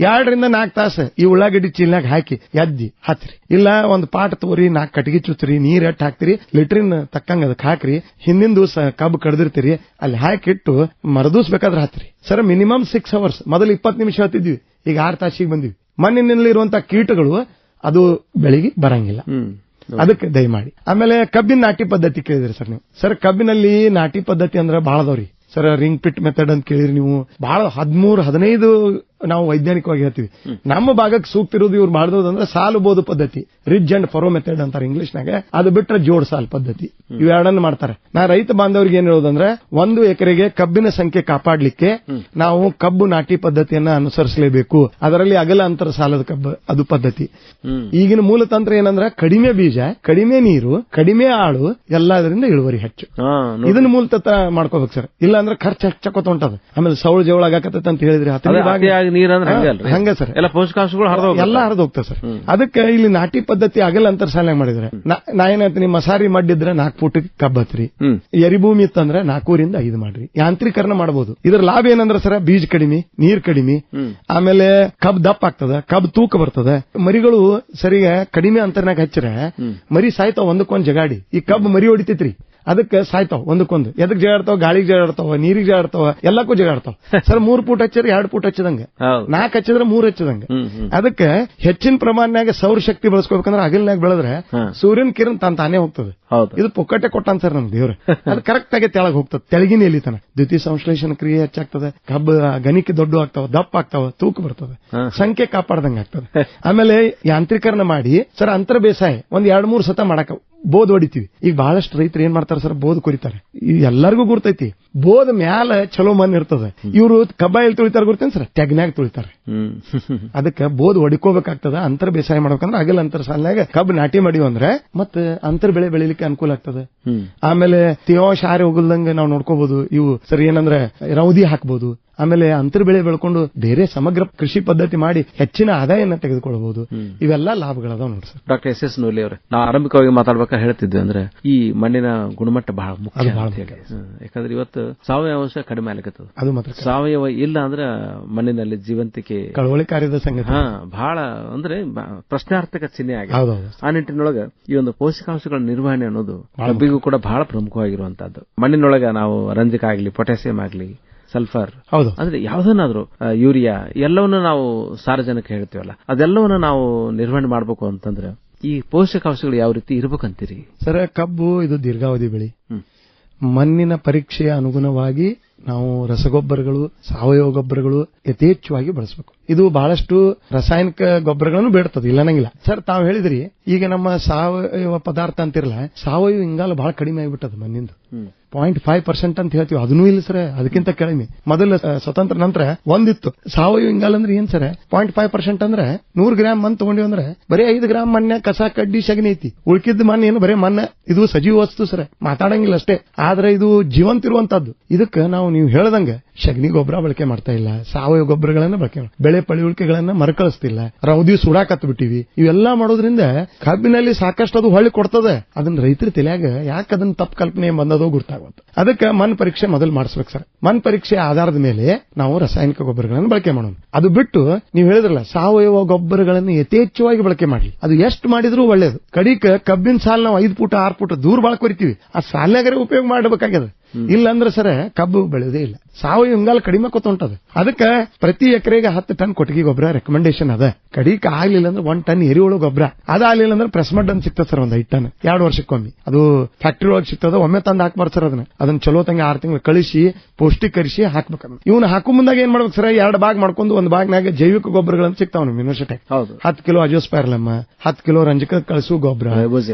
2 ರಿಂದ 4 ತಾಸು ಈ ಉಳ್ಳಾಗಡ್ಡಿ ಚೀಲ್ನಾಗ ಹಾಕಿ ಎದ್ದಿ ಹತ್ರಿ. ಇಲ್ಲ ಒಂದ್ ಪಾಟ್ ತಗೋರಿ, 4 ಕಟ್ಟಿಗೆ ಚುಚ್ಚ್ರಿ, ನೀರ್ ಎಟ್ ಹಾಕ್ತಿರಿ, ಲೀಟ್ರಿನ್ ತಕ್ಕಂಗ ಅದಕ್ಕೆ ಹಾಕ್ರಿ. ಹಿಂದಿನ ದಿವಸ ಕಬ್ಬು ಕಡ್ದಿರ್ತೀರಿ, ಅಲ್ಲಿ ಹಾಕಿಟ್ಟು ಮರದೂಸ್ ಬೇಕಾದ್ರೆ ಹತ್ರಿ ಸರ್. Minimum 6 hours. ಮೊದಲು 20 ನಿಮಿಷ ಹತ್ತಿದ್ವಿ, ಈಗ 6 ತಾಸಿಗೆ ಬಂದಿವಿ. ಮಣ್ಣಿನಲ್ಲಿರುವಂತಹ ಕೀಟಗಳು ಅದು ಬೆಳಿಗ್ಗೆ ಬರಂಗಿಲ್ಲ, ಅದಕ್ಕೆ ದಯಮಾಡಿ. ಆಮೇಲೆ ಕಬ್ಬಿನ ನಾಟಿ ಪದ್ಧತಿ ಕೇಳಿದ್ರಿ ಸರ್ ನೀವು. ಸರ್ ಕಬ್ಬಿನಲ್ಲಿ ನಾಟಿ ಪದ್ಧತಿ ಅಂದ್ರೆ ಬಹಳದವ್ರಿ ಸರ್. ರಿಂಗ್ ಪಿಟ್ ಮೆಥಡ್ ಅಂತ ಕೇಳಿದ್ರಿ ನೀವು. ಬಹಳ 13-15 ನಾವು ವೈಜ್ಞಾನಿಕವಾಗಿ ಹೇಳ್ತೀವಿ. ನಮ್ಮ ಭಾಗಕ್ಕೆ ಸೂಕ್ತ ಇರೋದು ಇವ್ರು ಮಾಡಿದೋದಂದ್ರೆ ಸಾಲು ಬೋದು ಪದ್ಧತಿ, ರಿಡ್ಜ್ ಅಂಡ್ ಫರೋ ಮೆಥಡ್ ಅಂತಾರೆ ಇಂಗ್ಲಿಷ್ನಾಗ. ಅದು ಬಿಟ್ರೆ ಜೋಡ್ ಸಾಲ್ ಪದ್ಧತಿ, ಇವೆರಡನ್ನು ಮಾಡ್ತಾರೆ. ನಾ ರೈತ ಬಾಂಧವರಿಗೆ ಏನ್ ಹೇಳೋದಂದ್ರೆ, 1 ಎಕರೆಗೆ ಕಬ್ಬಿನ ಸಂಖ್ಯೆ ಕಾಪಾಡಲಿಕ್ಕೆ ನಾವು ಕಬ್ಬು ನಾಟಿ ಪದ್ಧತಿಯನ್ನ ಅನುಸರಿಸಲೇಬೇಕು. ಅದರಲ್ಲಿ ಅಗಲ ಅಂತರ ಸಾಲದ ಕಬ್ಬು ಅದು ಪದ್ಧತಿ. ಈಗಿನ ಮೂಲ ತಂತ್ರ ಏನಂದ್ರೆ ಕಡಿಮೆ ಬೀಜ, ಕಡಿಮೆ ನೀರು, ಕಡಿಮೆ ಆಳು, ಎಲ್ಲದರಿಂದ ಇಳುವರಿ ಹೆಚ್ಚು. ಇದನ್ನ ಮೂಲ ತತ್ವ ಮಾಡ್ಕೋಬೇಕು ಸರ್. ಇಲ್ಲ ಅಂದ್ರೆ ಖರ್ಚು ಹೆಚ್ಚಕೋತ ಹೊಂಟದ. ಆಮೇಲೆ ಸೌಳ ಜವಳ ಆಗಕತ್ತ ಅಂತ ಹೇಳಿದ್ರಿ, ಹಂಗ ಸರ್ ಎಲ್ಲ ಪೋಷಕಾಂಶಗಳು ಎಲ್ಲ ಹರಿದು ಹೋಗ್ತದೆ ಸರ್. ಅದಕ್ಕೆ ಇಲ್ಲಿ ನಾಟಿ ಪದ್ಧತಿ ಅಗಲ ಅಂತರ ಸಾಲ ಮಾಡಿದ್ರೆ ನಾ ಏನಂತೀನಿ, ಮಸಾರಿ ಮಡ್ಡಿದ್ರೆ 4 ಫೂಟ್ ಕಬ್ಬತ್ರಿ, ಎರಿಭೂಮಿ ಇತ್ತಂದ್ರೆ 4 ರಿಂದ 5 ಮಾಡ್ರಿ. ಯಾಂತ್ರೀಕರಣ ಮಾಡಬಹುದು. ಇದ್ರ ಲಾಭ ಏನಂದ್ರೆ ಸರ್, ಬೀಜ ಕಡಿಮೆ, ನೀರ್ ಕಡಿಮೆ, ಆಮೇಲೆ ಕಬ್ ದಪ್ಪ ಆಗ್ತದ, ಕಬ್ ತೂಕ ಬರ್ತದ. ಮರಿಗಳು ಸರಿಗೆ ಕಡಿಮೆ ಅಂತರ್ನಾಗ ಹಚ್ಚಿರ ಮರಿ ಸಾಯ್ತಾವ ಒಂದಕ್ಕೊಂದ್ ಜಗಾಡಿ. ಈ ಕಬ್ ಮರಿ ಹೊಡಿತೈತ್ರಿ, ಅದಕ್ಕೆ ಸಾಯ್ತಾವ ಒಂದಕ್ಕೊಂದು. ಎದಕ್ ಜಗಾಡ್ತಾವ? ಗಾಳಿಗೆ ಜಗಾಡ್ತಾವ, ನೀರಿಗೆ ಜಗಾಡ್ತಾವ, ಎಲ್ಲಕ್ಕೂ ಜಗಾಡ್ತಾವ ಸರ್. 3 ಫೂಟ್ ಹಚ್ಚಿದ್ರೆ 2 ಫೂಟ್ ಹಚ್ಚದಂಗ, 4 ಹಚ್ಚಿದ್ರೆ 3 ಹಚ್ಚದಂಗ. ಅದಕ್ಕೆ ಹೆಚ್ಚಿನ ಪ್ರಮಾಣನಾಗ ಸೌರ ಶಕ್ತಿ ಬಳಸ್ಕೋಬೇಕಂದ್ರೆ ಅಗಲ್ನಾಗ ಬೆಳೆದ್ರೆ ಸೂರ್ಯನ ಕಿರಣ್ ತಾನೇ ಹೋಗ್ತದೆ. ಇದು ಪೊಕ್ಕಟ್ಟೆ ಕೊಟ್ಟಾನ ಸರ್ ನಮ್ ದೇವ್ರ. ಅದು ಕರೆಕ್ಟ್ ಆಗಿ ತೆಳಗ್ ಹೋಗ್ತದೆ, ತೆಳಗಿನ ಎಲಿತನ. ದ್ವಿತೀಯ ಸಂಶ್ಲೇಷಣ ಕ್ರಿಯೆ ಹೆಚ್ಚಾಗ್ತದೆ, ಕಬ್ಬು ಗಣಿಕೆ ದೊಡ್ಡ ಆಗ್ತಾವ, ದಪ್ಪ ಆಗ್ತಾವ, ತೂಕ ಬರ್ತದೆ, ಸಂಖ್ಯೆ ಕಾಪಾಡ್ದಂಗ ಆಗ್ತದೆ. ಆಮೇಲೆ ಯಾಂತ್ರೀಕರಣ ಮಾಡಿ ಸರ್ ಅಂತರ ಬೇಸಾಯ 1-2-3 ಸತ ಮಾಡಕ ಬೋದ್ ಹೊಡಿತೀವಿ. ಈಗ ಬಹಳಷ್ಟು ರೈತರು ಏನ್ ಮಾಡ್ತಾರೆ ಸರ್, ಬೋದ್ ಕೊರಿತಾರೆ. ಎಲ್ಲರಿಗೂ ಗುರ್ತೈತಿ, ಬೋದ್ ಮ್ಯಾಲ ಚಲೋ ಮಣ್ಣು ಇರ್ತದೆ. ಇವರು ಕಬ್ಬ ಎಲ್ಲಿ ತುಳಿತಾರ ಗೊತ್ತೇನ್ ಸರ್, ತೆಗ್ನಾಗ ತುಳಿತಾರೆ. ಅದಕ್ಕೆ ಬೋದ್ ಹೊಡಿಕೋಬೇಕಾಗ್ತದ. ಅಂತರ ಬೇಸಾಯ ಮಾಡ್ಬೇಕಂದ್ರೆ ಅಗಲ ಅಂತರ ಸಾಲಿನಾಗ ಕಬ್ಬು ನಾಟಿ ಮಾಡಿವ್ ಅಂದ್ರೆ ಮತ್ತೆ ಅಂತರ ಬೆಳೆ ಬೆಳಿಲಿಕ್ಕೆ ಅನುಕೂಲ ಆಗ್ತದೆ. ಆಮೇಲೆ ತೇವಾಂಶ ಹಾರಿ ಹೋಗಲ್ದಂಗೆ ನಾವು ನೋಡ್ಕೋಬಹುದು. ಇವು ಸರ್ ಏನಂದ್ರೆ ರೌದಿ ಹಾಕ್ಬಹುದು. ಆಮೇಲೆ ಅಂತರ ಬೆಳೆ ಬೆಳ್ಕೊಂಡು ಬೇರೆ ಸಮಗ್ರ ಕೃಷಿ ಪದ್ಧತಿ ಮಾಡಿ ಹೆಚ್ಚಿನ ಆದಾಯನ ತೆಗೆದುಕೊಳ್ಳಬಹುದು. ಇವೆಲ್ಲ ಲಾಭಗಳದಾವ್ ನೋಡಿ ಸರ್. ಡಾಕ್ಟರ್ ಎಸ್ ನೂಲಿ ಅವರೇ, ನಾವು ಆರಂಭಿಕವಾಗಿ ಮಾತಾಡ್ಬೇಕಾ ಹೇಳ್ತಿದ್ವಿ ಅಂದ್ರೆ ಈ ಮಣ್ಣಿನ ಗುಣಮಟ್ಟ ಬಹಳ ಮುಖ್ಯ. ಯಾಕಂದ್ರೆ ಇವತ್ತು ಸಾವಯವ ಅಂಶ ಕಡಿಮೆ ಆಗ್ಲಿಕ್ಕತ್ತದ. ಅದು ಮಾತ್ರ ಸಾವಯವ ಇಲ್ಲ ಅಂದ್ರೆ ಮಣ್ಣಿನಲ್ಲಿ ಜೀವಂತಿಕೆ ಕಳವಳಿಕಾರ್ಯದ ಸಂಗತಿ ಬಹಳ ಅಂದ್ರೆ ಪ್ರಶ್ನಾರ್ಥಕ ಚಿಹ್ನೆ ಆಗಿದೆ. ಆ ನಿಟ್ಟಿನೊಳಗೆ ಈ ಒಂದು ಪೋಷಕಾಂಶಗಳ ನಿರ್ವಹಣೆ ಅನ್ನೋದು ಕಬ್ಬಿಗೂ ಕೂಡ ಬಹಳ ಪ್ರಮುಖವಾಗಿರುವಂತಹದ್ದು. ಮಣ್ಣಿನೊಳಗೆ ನಾವು ರಂಜಕ ಆಗ್ಲಿ, ಪೊಟ್ಯಾಸಿಯಂ ಆಗ್ಲಿ, ಸಲ್ಫರ್, ಹೌದು ಅಂದ್ರೆ ಯಾವ್ದನ್ನಾದ್ರೂ ಯೂರಿಯಾ, ಎಲ್ಲವನ್ನೂ ನಾವು ಸಾರಜನಕ ಹೇಳ್ತೀವಲ್ಲ, ಅದೆಲ್ಲವನ್ನ ನಾವು ನಿರ್ವಹಣೆ ಮಾಡಬೇಕು ಅಂತಂದ್ರೆ ಈ ಪೋಷಕಾಂಶಗಳು ಯಾವ ರೀತಿ ಇರ್ಬೇಕಂತೀರಿ ಸರ್? ಕಬ್ಬು ಇದು ದೀರ್ಘಾವಧಿ ಬೆಳೆ. ಮಣ್ಣಿನ ಪರೀಕ್ಷೆಯ ಅನುಗುಣವಾಗಿ ನಾವು ರಸಗೊಬ್ಬರಗಳು, ಸಾವಯವ ಗೊಬ್ಬರಗಳು ಯಥೇಚ್ಛವಾಗಿ ಬಳಸಬೇಕು. ಇದು ಬಹಳಷ್ಟು ರಾಸಾಯನಿಕ ಗೊಬ್ಬರಗಳನ್ನು ಬೇಡ್ತದೆ, ಇಲ್ಲ ಅನ್ನಂಗಿಲ್ಲ ಸರ್. ತಾವು ಹೇಳಿದ್ರಿ ಈಗ ನಮ್ಮ ಸಾವಯವ ಪದಾರ್ಥ ಅಂತಿರಲ್ಲ, ಸಾವಯವ ಇಂಗಾಲ ಬಹಳ ಕಡಿಮೆ ಆಗಿಬಿಟ್ಟದ ಮಣ್ಣಿಂದು. 0.5% ಅಂತ ಹೇಳ್ತೀವಿ, ಅದನ್ನೂ ಇಲ್ಲ ಸರ್, ಅದಕ್ಕಿಂತ ಕಡಿಮೆ. ಮೊದಲ ಸ್ವತಂತ್ರ ನಂತರ ಒಂದಿತ್ತು ಸಾವಯವ ಇಂಗಾಲ ಅಂದ್ರೆ ಏನ್ ಸರ್, 0.5% ಅಂದ್ರೆ 100 ಗ್ರಾಮ್ ಮಣ್ಣು ತಗೊಂಡಿವಿ ಅಂದ್ರೆ ಬರೀ 5 ಗ್ರಾಮ್ ಮಣ್ಣ ಕಸ ಕಡ್ಡಿ ಸಗಣಿ ಐತಿ. ಉಳ್ಕಿದ್ ಮಣ್ಣು ಏನು ಬರೀ ಮಣ್ಣ. ಇದು ಸಜೀವ ವಸ್ತು ಸರ್, ಮಾತಾಡಂಗಿಲ್ಲ ಅಷ್ಟೇ, ಆದ್ರೆ ಇದು ಜೀವಂತ ಇರುವಂತದ್ದು. ಇದಕ್ಕೆ ನೀವು ಹೇಳ್ದಂಗ ಸಗಣಿ ಗೊಬ್ಬರ ಬಳಕೆ ಮಾಡ್ತಾ ಇಲ್ಲ, ಸಾವಯವ ಗೊಬ್ಬರಗಳನ್ನ ಬಳಕೆ ಬೆಳೆ ಪಳಿಯುಳಿಕೆಗಳನ್ನ ಮರುಕಳಿಸ್ತಿಲ್ಲ, ರೌದಿ ಸುಡಾಕತ್ ಬಿಟ್ಟಿವಿ. ಇವೆಲ್ಲಾ ಮಾಡೋದ್ರಿಂದ ಕಬ್ಬಿನಲ್ಲಿ ಸಾಕಷ್ಟು ಅದು ಹೊಳ್ಳಿ ಕೊಡ್ತದೆ. ಅದನ್ನ ರೈತರ ತಲೆಯಾಗ ಯಾಕೆ ಅದನ್ನ ತಪ್ಪು ಕಲ್ಪನೆ ಬಂದದೋ ಗೊತ್ತಾಗುತ್ತೆ. ಅದಕ್ಕೆ ಮಣ್ಣು ಪರೀಕ್ಷೆ ಮೊದಲು ಮಾಡಿಸ್ಬೇಕು ಸರ್. ಮಣ್ಣು ಪರೀಕ್ಷೆ ಆಧಾರದ ಮೇಲೆ ನಾವು ರಾಸಾಯನಿಕ ಗೊಬ್ಬರಗಳನ್ನು ಬಳಕೆ ಮಾಡೋಣ. ಅದು ಬಿಟ್ಟು ನೀವು ಹೇಳಿದ್ರಲ್ಲ ಸಾವಯವ ಗೊಬ್ಬರಗಳನ್ನು ಯಥೇಚ್ಛವಾಗಿ ಬಳಕೆ ಮಾಡಿ. ಅದು ಎಷ್ಟು ಮಾಡಿದ್ರೂ ಒಳ್ಳೇದು. ಕಡಿಕ ಕಬ್ಬಿನ ಸಾಲ ನಾವು 5 ಫೂಟ್ 6 ಫೂಟ್ ದೂರ ಬಾಳ್ಕೊರಿತೀವಿ, ಆ ಸಾಲಿನಾಗರೆ ಉಪಯೋಗ ಮಾಡಬೇಕಾಗ್ಯದ. ಇಲ್ಲ ಅಂದ್ರೆ ಸರ್ ಕಬ್ಬು ಬೆಳೆಯೋದೇ ಇಲ್ಲ. ಸಾವಯವ ಇಂಗಾಲ ಕಡಿಮೆ ಕೂತುಂಟದ. ಅದಕ್ಕೆ ಪ್ರತಿ ಎಕರೆಗೆ 10 ಟನ್ ಕೊಟ್ಟಿಗೆ ಗೊಬ್ಬರ ರೆಕಮೆಂಡೇಶನ್ ಅದ. ಕಡಿಕ ಆಗ್ಲಿಲ್ಲ ಅಂದ್ರೆ 1 ಟನ್ ಎರಿಹುಳು ಗೊಬ್ಬರ. ಅದಾಗಲಿಲ್ಲ ಅಂದ್ರೆ ಪ್ರೆಸ್ಮಡ್ ಅಂತ ಸಿಗ್ತದೆ ಸರ್, 5 ಟನ್ 2 ವರ್ಷಕ್ಕೊಮ್ಮೆ. ಅದು ಫ್ಯಾಕ್ಟರಿ ಒಳಗೆ ಸಿಗ್ತದ, ಒಮ್ಮೆ ತಂದು ಹಾಕ್ಬಾರ್ದು ಸರ್. ಅದನ್ನ ಚಲೋ ತಂಗ 6 ತಿಂಗಳು ಕಳಿಸಿ ಪೌಷ್ಟಿಕರಿಸಿ ಹಾಕ್ಬೇಕು. ಇವನು ಹಾಕು ಮುಂದಾಗ ಏನ್ ಮಾಡ್ಬೇಕು ಸರ್, 2 ಭಾಗ ಮಾಡ್ಕೊಂಡು 1 ಭಾಗನಾಗ ಜೈವಿಕ ಗೊಬ್ಬರಗಳನ್ನು ಸಿಗ್ತಾವ ನಮ್ಮ ಯೂನಿವರ್ಸಿಟಿ. 10 ಕಿಲೋ ಅಜೋಸ್ಪೈರಲಮ್, 10 ಕಿಲೋ ರಂಜಕ ಕಳಿಸು ಗೊಬ್ಬರ,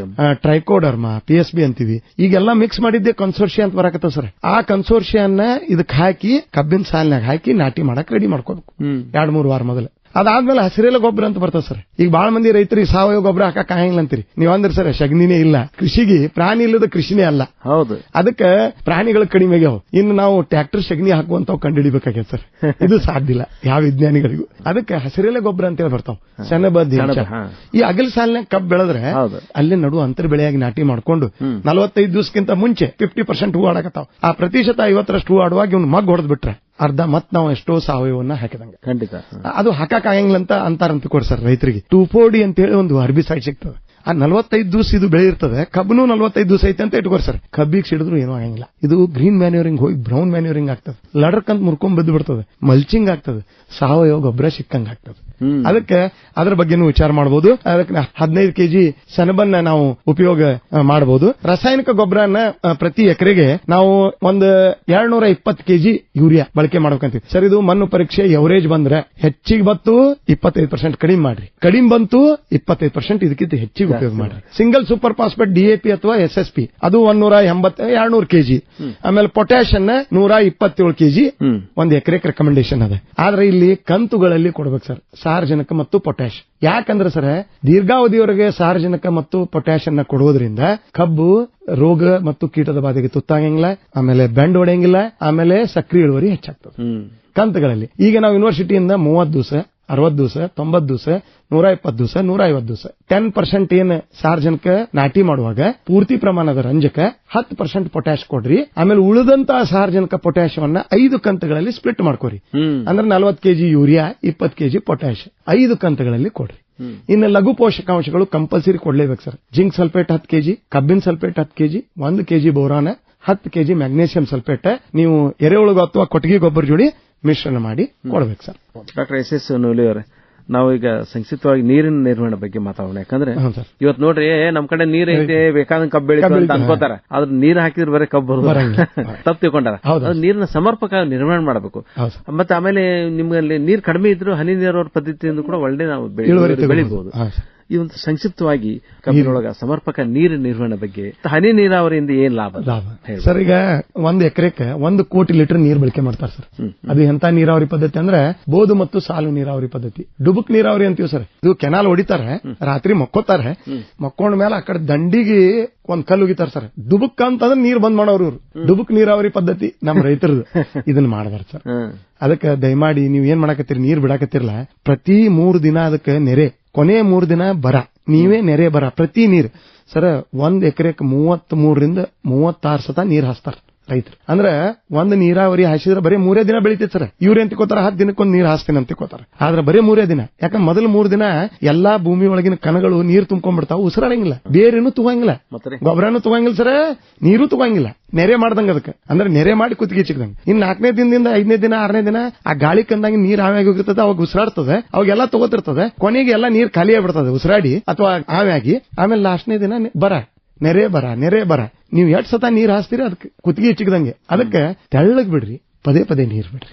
ಟ್ರೈಕೋಡರ್ಮಾ, PSB ಅಂತೀವಿ. ಈಗೆಲ್ಲ ಮಿಕ್ಸ್ ಮಾಡಿದ್ದೆ ಕನ್ಸೋರ್ಷಿಯಾ ಅಂತ ಬರಕತ್ತ ಸರ್. ಆ ಕನ್ಸೋರ್ಷಿಯನ್ನ ಇದಕ್ಕೆ ಹಾಕಿ ಕಬ್ಬಿನ ಸಾಲಿನಾಗ ಹಾಕಿ ನಾಟಿ ಮಾಡಕ್ ರೆಡಿ ಮಾಡ್ಕೋಬೇಕು 2-3 ವಾರ ಮೊದಲು. ಅದಾದ್ಮೇಲೆ ಹಸಿರೆಲೆ ಗೊಬ್ಬರ ಅಂತ ಬರ್ತದೆ ಸರ್. ಈಗ ಬಹಳ ಮಂದಿ ರೈತರಿಗೆ ಸಾವಯವ ಗೊಬ್ಬರ ಹಾಕಕ್ ಆಗಂಗಿಲ್ಲ ಅಂತೀರಿ ನೀವು. ಅಂದ್ರೆ ಸರ್ ಸಗಣಿನೇ ಇಲ್ಲ, ಕೃಷಿಗೆ ಪ್ರಾಣಿ ಇಲ್ಲದ ಕೃಷಿನೇ ಅಲ್ಲ. ಹೌದು, ಅದಕ್ಕೆ ಪ್ರಾಣಿಗಳು ಕಡಿಮೆ ಆಗ್ಯಾವ. ಇನ್ನು ನಾವು ಟ್ರ್ಯಾಕ್ಟರ್ ಸಗಣಿ ಹಾಕುವಂತ ಕಂಡುಹಿಡಿಬೇಕಾಗ್ಯದ ಸರ್. ಇದು ಸಾಧ್ಯ ಇಲ್ಲ ಯಾವ ವಿಜ್ಞಾನಿಗಳಿಗೂ. ಅದಕ್ಕೆ ಹಸಿರೆಲೆ ಗೊಬ್ಬರ ಅಂತೇಳಿ ಬರ್ತಾವ. ಸೆಣಬ ಈ ಅಗಲ್ ಸಾಲಿನ ಕಬ್ಬು ಬೆಳೆದ್ರೆ ಅಲ್ಲಿ ನಡು ಅಂತರ ಬೆಳೆಯಾಗಿ ನಾಟಿ ಮಾಡ್ಕೊಂಡು 45 ದಿವಸಕ್ಕಿಂತ ಮುಂಚೆ 50% ಹೂ ಆಡಕತ್ತಾವ. ಆ ಪ್ರತಿಶತ 50% ಹೂ ಆಡುವಾಗ ಇವ್ನು ಮಗ್ ಹೊಡೆದ್ ಬಿಟ್ರೆ ಅರ್ಧ ಮತ್ ನಾವು ಎಷ್ಟೋ ಸಾವಯವನ್ನ ಹಾಕಿದಂಗೆ. ಖಂಡಿತ ಅದು ಹಾಕಕ್ ಆಗಂಗಿಲ್ಲ ಅಂತ ಅಂತಾರಂತ ಕೊಡ್ಸರ್ ರೈತರಿಗೆ. ಟೂಫೋಡಿ ಅಂತ ಹೇಳಿ ಒಂದು ಹರ್ಬಿಸೈಡ್ ಸಿಗ್ತದೆ. ಆ 45 ದಿವಸ ಇದು ಬೆಳೆ ಇರ್ತದೆ. ಕಬ್ಬನು 45 ದಿವಸ ಐತೆ ಅಂತ ಇಟ್ಕೋರ್ ಸರ್. ಕಬ್ಬಿಗೆ ಸಿಡಿದ್ರು ಏನೂ ಆಗಂಗಿಲ್ಲ. ಇದು ಗ್ರೀನ್ ಮ್ಯಾನ್ಯೂರಿಂಗ್ ಹೋಗಿ ಬ್ರೌನ್ ಮ್ಯಾನ್ಯೂರಿಂಗ್ ಆಗ್ತದೆ. ಲಡರ್ಕಂತ ಮುರ್ಕೊಂಡ್ ಬಿದ್ದು ಬಿಡ್ತದೆ. ಮಲ್ಚಿಂಗ್ ಆಗ್ತದೆ. ಸಾವಯವ ಗೊಬ್ಬರ ಸಿಕ್ಕಂಗ್ ಆಗ್ತದೆ. ಅದಕ್ಕೆ ಅದ್ರ ಬಗ್ಗೆನೂ ವಿಚಾರ ಮಾಡಬಹುದು. ಅದಕ್ಕೆ 15 ಕೆಜಿ ಸೆಣಬನ್ನ ನಾವು ಉಪಯೋಗ ಮಾಡಬಹುದು. ರಾಸಾಯನಿಕ ಗೊಬ್ಬರನ್ನ ಪ್ರತಿ ಎಕರೆಗೆ ನಾವು ಒಂದು 220 ಕೆಜಿ ಯೂರಿಯಾ ಬಳಕೆ ಮಾಡ್ಬೇಕಂತೀವಿ ಸರ್. ಇದು ಮಣ್ಣು ಪರೀಕ್ಷೆ ಎವರೇಜ್ ಬಂದ್ರೆ ಹೆಚ್ಚಿಗೆ ಬತ್ತು 25% ಕಡಿಮೆ ಮಾಡ್ರಿ, ಕಡಿಮೆ ಬಂತು 25% ಇದಕ್ಕಿಂತ ಹೆಚ್ಚಿಗೆ ಉಪಯೋಗ ಮಾಡ್ರಿ. ಸಿಂಗಲ್ ಸೂಪರ್ ಫಾಸ್ಫೇಟ್ DAP ಅಥವಾ SSP ಅದು 180-200 ಕೆಜಿ. ಆಮೇಲೆ ಪೊಟ್ಯಾಶ್ ಅನ್ನ 127 ಕೆಜಿ ಒಂದು ಎಕರೆಗೆ ರೆಕಮೆಂಡೇಶನ್ ಅದ. ಆದ್ರೆ ಇಲ್ಲಿ ಕಂತುಗಳಲ್ಲಿ ಕೊಡ್ಬೇಕು ಸರ್ ಸಾರಜನಕ ಮತ್ತು ಪೊಟ್ಯಾಶ್. ಯಾಕಂದ್ರೆ ಸರ್ ದೀರ್ಘಾವಧಿಯವರೆಗೆ ಸಾರಜನಕ ಮತ್ತು ಪೊಟ್ಯಾಶ್ ಅನ್ನ ಕೊಡುವುದರಿಂದ ಕಬ್ಬು ರೋಗ ಮತ್ತು ಕೀಟದ ಬಾಧೆಗೆ ತುತ್ತಾಗಂಗಿಲ್ಲ, ಆಮೇಲೆ ಬೆಂಡ್ ಹೊಡೆಯಂಗಿಲ್ಲ, ಆಮೇಲೆ ಸಕ್ರಿಯ ಇಳುವರಿ ಹೆಚ್ಚಾಗ್ತದೆ ಕಂತುಗಳಲ್ಲಿ. ಈಗ ನಾವು ಯೂನಿವರ್ಸಿಟಿಯಿಂದ 30 ದಿವಸ 60 ದಿವಸ 90 ದಿವಸ 120 ದಿವಸ 150 ದಿವಸ 10% ಏನ್ ಸಾರ್ವಜನಿಕ ನಾಟಿ ಮಾಡುವಾಗ ಪೂರ್ತಿ ಪ್ರಮಾಣದ ರಂಜಕ 10% ಪೊಟ್ಯಾಶ್ ಕೊಡ್ರಿ. ಆಮೇಲೆ ಉಳಿದಂತಹ ಸಾರ್ವಜನಿಕ ಪೊಟ್ಯಾಶವನ್ನ 5 ಕಂತುಗಳಲ್ಲಿ ಸ್ಪ್ಲಿಟ್ ಮಾಡ್ಕೋರಿ. ಅಂದ್ರೆ 40 ಕೆಜಿ ಯೂರಿಯಾ 20 ಕೆಜಿ ಪೊಟ್ಯಾಶ್ 5 ಕಂತುಗಳಲ್ಲಿ ಕೊಡ್ರಿ. ಇನ್ನು ಲಘು ಪೋಷಕಾಂಶಗಳು ಕಂಪಲ್ಸರಿ ಕೊಡ್ಲೇಬೇಕು ಸರ್. ಜಿಂಕ್ ಸಲ್ಫೇಟ್ 10 ಕೆಜಿ, ಕಬ್ಬಿನ sulphate 10 KG, 1 KG boron, 10 KG magnesium sulphate ನೀವು ಎರೆಹುಳು ಅಥವಾ ಕೊಟ್ಟಿಗೆ ಗೊಬ್ಬರ ಜೋಡಿ ಮಿಶ್ರಣ ಮಾಡಿ ಕೊಡ್ಬೇಕು ಸರ್. ಡಾಕ್ಟರ್ SS ನೂಲಿ ಅವರೇ, ನಾವು ಈಗ ಸಂಕ್ಷಿಪ್ತವಾಗಿ ನೀರಿನ ನಿರ್ವಹಣೆ ಬಗ್ಗೆ ಮಾತಾಡೋಣ. ಯಾಕಂದ್ರೆ ಇವತ್ತು ನೋಡ್ರಿ ನಮ್ ಕಡೆ ನೀರ್ ಐತೆ ಬೇಕಾದಂಗ ಕಬ್ಬು ಬೆಳಿತೀವಿ ಅಂತ ಅನ್ಕೋತಾರ. ಆದ್ರೆ ನೀರ್ ಹಾಕಿದ್ರೆ ಬರೀ ಕಬ್ಬು ತಪ್ಪು ತಿಳ್ಕೊಂಡಾರ. ನೀರಿನ ಸಮರ್ಪಕ ನಿರ್ವಹಣೆ ಮಾಡಬೇಕು. ಮತ್ತೆ ಆಮೇಲೆ ನಿಮ್ಗೆ ನೀರ್ ಕಡಿಮೆ ಇದ್ರು ಹನಿ ನೀರಾವರಿ ಪದ್ಧತಿಯಿಂದ ಕೂಡ ಒಳ್ಳೆ ನಾವು ಬೆಳಿಬಹುದು. ಈ ಒಂದು ಸಂಕ್ಷಿಪ್ತವಾಗಿ ಕಬ್ಬಿನೊಳಗ ಸಮರ್ಪಕ ನೀರಿನ ನಿರ್ವಹಣೆ ಬಗ್ಗೆ, ಹನಿ ನೀರಾವರಿಯಿಂದ ಏನ್ ಲಾಭ ಸರ್? ಈಗ 1 ಎಕರೆಗೆ 1 ಕೋಟಿ ಲೀಟರ್ ನೀರು ಬಳಕೆ ಮಾಡ್ತಾರೆ ಸರ್. ಅದು ಎಂತ ನೀರಾವರಿ ಪದ್ಧತಿ ಅಂದ್ರೆ ಬೋದು ಮತ್ತು ಸಾಲು ನೀರಾವರಿ ಪದ್ಧತಿ. ಡುಬುಕ್ ನೀರಾವರಿ ಅಂತೀವಿ ಸರ್. ಇದು ಕೆನಾಲ್ ಹೊಡಿತಾರೆ, ರಾತ್ರಿ ಮಕ್ಕೋತಾರೆ, ಮಕ್ಕೊಂಡ ಮೇಲೆ ಆ ಕಡೆ ದಂಡಿಗೆ ಒಂದ್ ಕಲ್ಲು ಉಗಿತಾರೆ ಸರ್. ಡುಬುಕ್ ಅಂತಂದ್ರೆ ನೀರ್ ಬಂದ್ ಮಾಡೋರು ಇವ್ರು. ಡುಬುಕ್ ನೀರಾವರಿ ಪದ್ಧತಿ ನಮ್ಮ ರೈತರದು. ಇದನ್ನ ಮಾಡಬಾರ್ದು ಸರ್. ಅದಕ್ಕೆ ದಯಮಾಡಿ ನೀವ್ ಏನ್ ಮಾಡಕತ್ತೀರಿ, ನೀರ್ ಬಿಡಾಕತ್ತಿರಲ್ಲ, ಪ್ರತಿ 3 ದಿನ ಅದಕ್ಕೆ ನೆರೆ, ಕೊನೆ 3 ದಿನ ಬರ, ನೀವೇ ನೆರೆ ಬರ ಪ್ರತಿ ನೀರ್ ಸರ್. 1 ಎಕರೆಗೆ 33ರಿಂದ 36 ಸತ ನೀರ್ ಹಾಸ್ತಾರ ರೈತರು. ಅಂದ್ರೆ ಒಂದು ನೀರಾವರಿ ಹಾಸಿದ್ರೆ ಬರೀ 3 ದಿನ ಬೆಳಿತೈತೆ ಸರ್. ಇವ್ರು ಏನ್ ತಿಳ್ಕೋತಾರ 10 ದಿನಕ್ಕೊಂದು ನೀರ್ ಹಾಸ್ತೀನಿ ಅಂತ ತಿಳ್ಕೋತಾರ. ಆದ್ರೆ ಬರೀ 3 ದಿನ. ಯಾಕಂದ್ರೆ ಮೊದಲು 3 ದಿನ ಎಲ್ಲಾ ಭೂಮಿ ಒಳಗಿನ ಕಣಗಳು ನೀರು ತುಂಬ್ಕೊಂಡ್ಬಿಡ್ತಾವ, ಉಸಿರಾಡಂಗಿಲ್ಲ, ಬೇರೇನು ತಗೋಂಗಿಲ್ಲ, ಗೊಬ್ಬರನು ತಗೋಂಗಿಲ್ಲ ಸರ್, ನೀರು ತಗೋಂಗಿಲ್ಲ. ನೆರೆ ಮಾಡ್ದಂಗ ಅದಕ್ಕೆ, ಅಂದ್ರೆ ನೆರೆ ಮಾಡಿ ಕುತ್ತಿಗೆ ಚಿಕ್ಕದಂಗ. ಇನ್ 4ನೇ ದಿನದಿಂದ 5ನೇ ದಿನ 6ನೇ ದಿನ ಆ ಗಾಳಿ ಕಂದಂಗೆ ನೀರ್ ಆವಾಗಿ ಹೋಗಿರ್ತದೆ, ಅವಾಗ ಉಸಿರಾಡ್ತದೆ, ಅವಾಗೆಲ್ಲ ತಗೋತಿರ್ತದೆ. ಕೊನೆಗೆ ಎಲ್ಲ ನೀರ್ ಖಾಲಿ ಆಗ್ಬಿಡ್ತದೆ ಉಸಿರಾಡಿ ಅಥವಾ ಆವಾಗಿ. ಆಮೇಲೆ ಲಾಸ್ಟ್ನೇ ದಿನ ಬರ, ನೆರೆ ಬರ, ನೆರೆ ಬರ. ನೀವು 2 ಸತ ನೀರ್ ಹಾಸ್ತೀರಿ ಅದಕ್ಕೆ ಕುತ್ತಿಗೆ ಚಿಕ್ಕದಂಗೆ. ಅದಕ್ಕೆ ತೆಳ್ಳಗ್ ಬಿಡ್ರಿ, ಪದೇ ಪದೇ ನೀರ್ ಬಿಡ್ರಿ.